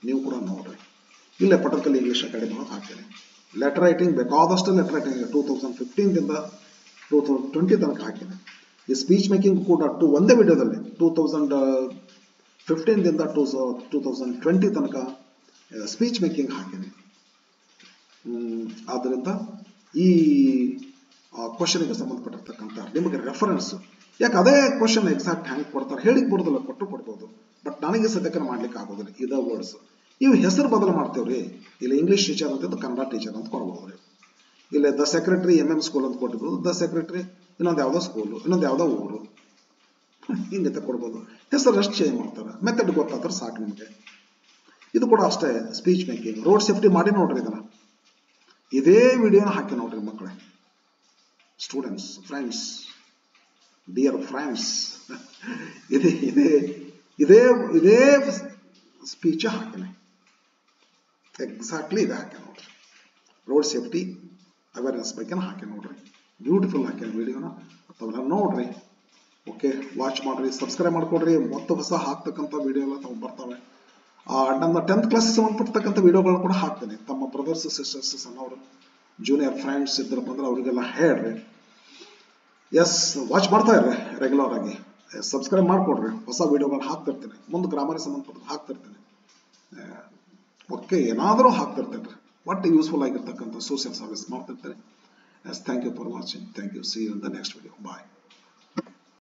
ನೀವು ಕೂಡ ನೋಡ್ರಿ. ಇಲ್ಲೇ ಪಟ್ಟದಕಲ್ಲು ಇಂಗ್ಲಿಷ್ ಅಕಾಡೆಮಿ ಒಳಗೆ ಹಾಕಿನಿ. ಲೆಟರ್ ರೈಟಿಂಗ್ ಬೇಕಾದಷ್ಟು ಲೆಟರ್ ರೈಟಿಂಗ್ 2015 2020 ತನಕ ಹಾಕಿನಿ. ಈ ಸ್ಪೀಚ್ ಮೇಕಿಂಗ್ ಕೂಡ ಒಂದೇ ವಿಡಿಯೋದಲ್ಲಿ 2015 2020 ತನಕ ಸ್ಪೀಚ್ ಮೇಕಿಂಗ್ ಹಾಕಿನಿ. ಆದ್ದರಿಂದ ಈ ಕ್ವಶನ್ಗೆ ಸಂಬಂಧಪಟ್ಟಿರ್ತಕ್ಕಂಥ ನಿಮಗೆ ರೆಫರೆನ್ಸ್, ಯಾಕೆ ಅದೇ ಕ್ವಶನ್ ಎಕ್ಸಾಕ್ಟ್ ಹ್ಯಾಂಗ್ ಕೊಡ್ತಾರೆ ಹೇಳಿಕ್ ಬರೋದಿಲ್ಲ, ಕೊಡ್ಬೋದು. ಬಟ್ ನನಗೆ ಸದ್ಯಕ್ಕೆ ಮಾಡ್ಲಿಕ್ಕೆ ಆಗೋದಿಲ್ಲ. ಇದ ವರ್ಡ್ಸ್ ಇವು ಹೆಸರು ಬದಲು ಮಾಡ್ತೇವ್ರಿ. ಇಲ್ಲಿ ಇಂಗ್ಲಿಷ್ ಟೀಚರ್ ಅಂತ ಕನ್ನಡ ಟೀಚರ್ ಅಂತ ಕೊಡ್ಬೋದ್ರಿ. ಇಲ್ಲಿ ದ ಸೆಕ್ರೆಟರಿ MM ಸ್ಕೂಲ್ ಅಂತ ಕೊಟ್ಟಿದ್ದು, ದ ಸೆಕ್ರೆಟರಿ ಇನ್ನೊಂದು ಯಾವುದೋ ಸ್ಕೂಲು, ಇನ್ನೊಂದು ಯಾವುದೋ ಊರು, ಹಿಂಗಂತ ಕೊಡ್ಬೋದು. ಹೆಸರು ಅಷ್ಟು ಚೇಂಜ್ ಮಾಡ್ತಾರೆ. ಮೆಥಡ್ ಗೊತ್ತಾದ್ರೆ ಸಾಕು ನಿಮಗೆ. ಇದು ಕೂಡ ಅಷ್ಟೇ ಸ್ಪೀಚ್ ಮೇಕಿಂಗ್. ರೋಡ್ ಸೇಫ್ಟಿ ಮಾಡಿ ನೋಡ್ರಿ, ಇದನ್ನ ಇದೇ ವಿಡಿಯೋನ ಹಾಕಿ ನೋಡ್ರಿ ಮಕ್ಕಳೇ, ಸ್ಟೂಡೆಂಟ್ಸ್, ಫ್ರೆಂಡ್ಸ್, ಡಿಯರ್ ಫ್ರೆಂಡ್ಸ್. ಇದೇ ಸ್ಪೀಚ್ ಹಾಕಿನಿ, ಎಕ್ಸಾಕ್ಟ್ಲಿ ಇದೆ ಹಾಕಿ ನೋಡ್ರಿ. ರೋಡ್ ಸೇಫ್ಟಿ ಅವೇರ್ನೆಸ್ ಬಗ್ಗೆ ಹಾಕಿ ನೋಡ್ರಿ. ಬ್ಯೂಟಿಫುಲ್ ಹಾಕಿ ವಿಡಿಯೋನ, ಅಥವಾ ನೋಡ್ರಿ. ಓಕೆ, ವಾಚ್ ಮಾಡ್ರಿ, ಸಬ್ಸ್ಕ್ರೈಬ್ ಮಾಡ್ಕೊಡ್ರಿ. ಮತ್ತು ಹೊಸ ಹಾಕ್ತಕ್ಕಂಥ ವಿಡಿಯೋ ಎಲ್ಲ ತಾವು ಬರ್ತವೆ. ನನ್ನ 10th ಕ್ಲಾಸ್ ಸಂಬಂಧಪಟ್ಟತಕ್ಕಂಥ ವಿಡಿಯೋಗಳನ್ನ ಕೂಡ ಹಾಕ್ತೇನೆ. ತಮ್ಮ ಬ್ರದರ್ಸ್ ಸಿಸ್ಟರ್ಸ್ ಸಣ್ಣವರು ಜೂನಿಯರ್ ಫ್ರೆಂಡ್ಸ್ ಇದ್ರಪ್ಪ ಅಂದ್ರೆ ಅವರಿಗೆಲ್ಲ ಹೇಳ್ರಿ. ಎಸ್, ವಾಚ್ ಮಾಡ್ತಾ ಇರ್ರಿ ರೆಗ್ಯುಲರ್ ಆಗಿ. ಸಬ್ಸ್ಕ್ರೈಬ್ ಮಾಡ್ಕೊಡ್ರಿ. ಹೊಸ ವಿಡಿಯೋಗಳನ್ನ ಹಾಕ್ತಿರ್ತೀನಿ, ಮುಂದೆ ಗ್ರಾಮರಿಗೆ ಸಂಬಂಧಪಟ್ಟ ಹಾಕ್ತಿರ್ತೀನಿ. ಓಕೆ, ಏನಾದರೂ ಹಾಕ್ತಿರ್ತೇನೆ ರೀ. ಒಟ್ಟು ಯೂಸ್ಫುಲ್ ಆಗಿರ್ತಕ್ಕಂಥ ಸೋಷಿಯಲ್ ಸರ್ವಿಸ್ ಮಾಡ್ತಿರ್ತಾರೆ. Yes, thank you for watching. Thank you. See you in the next video. Bye.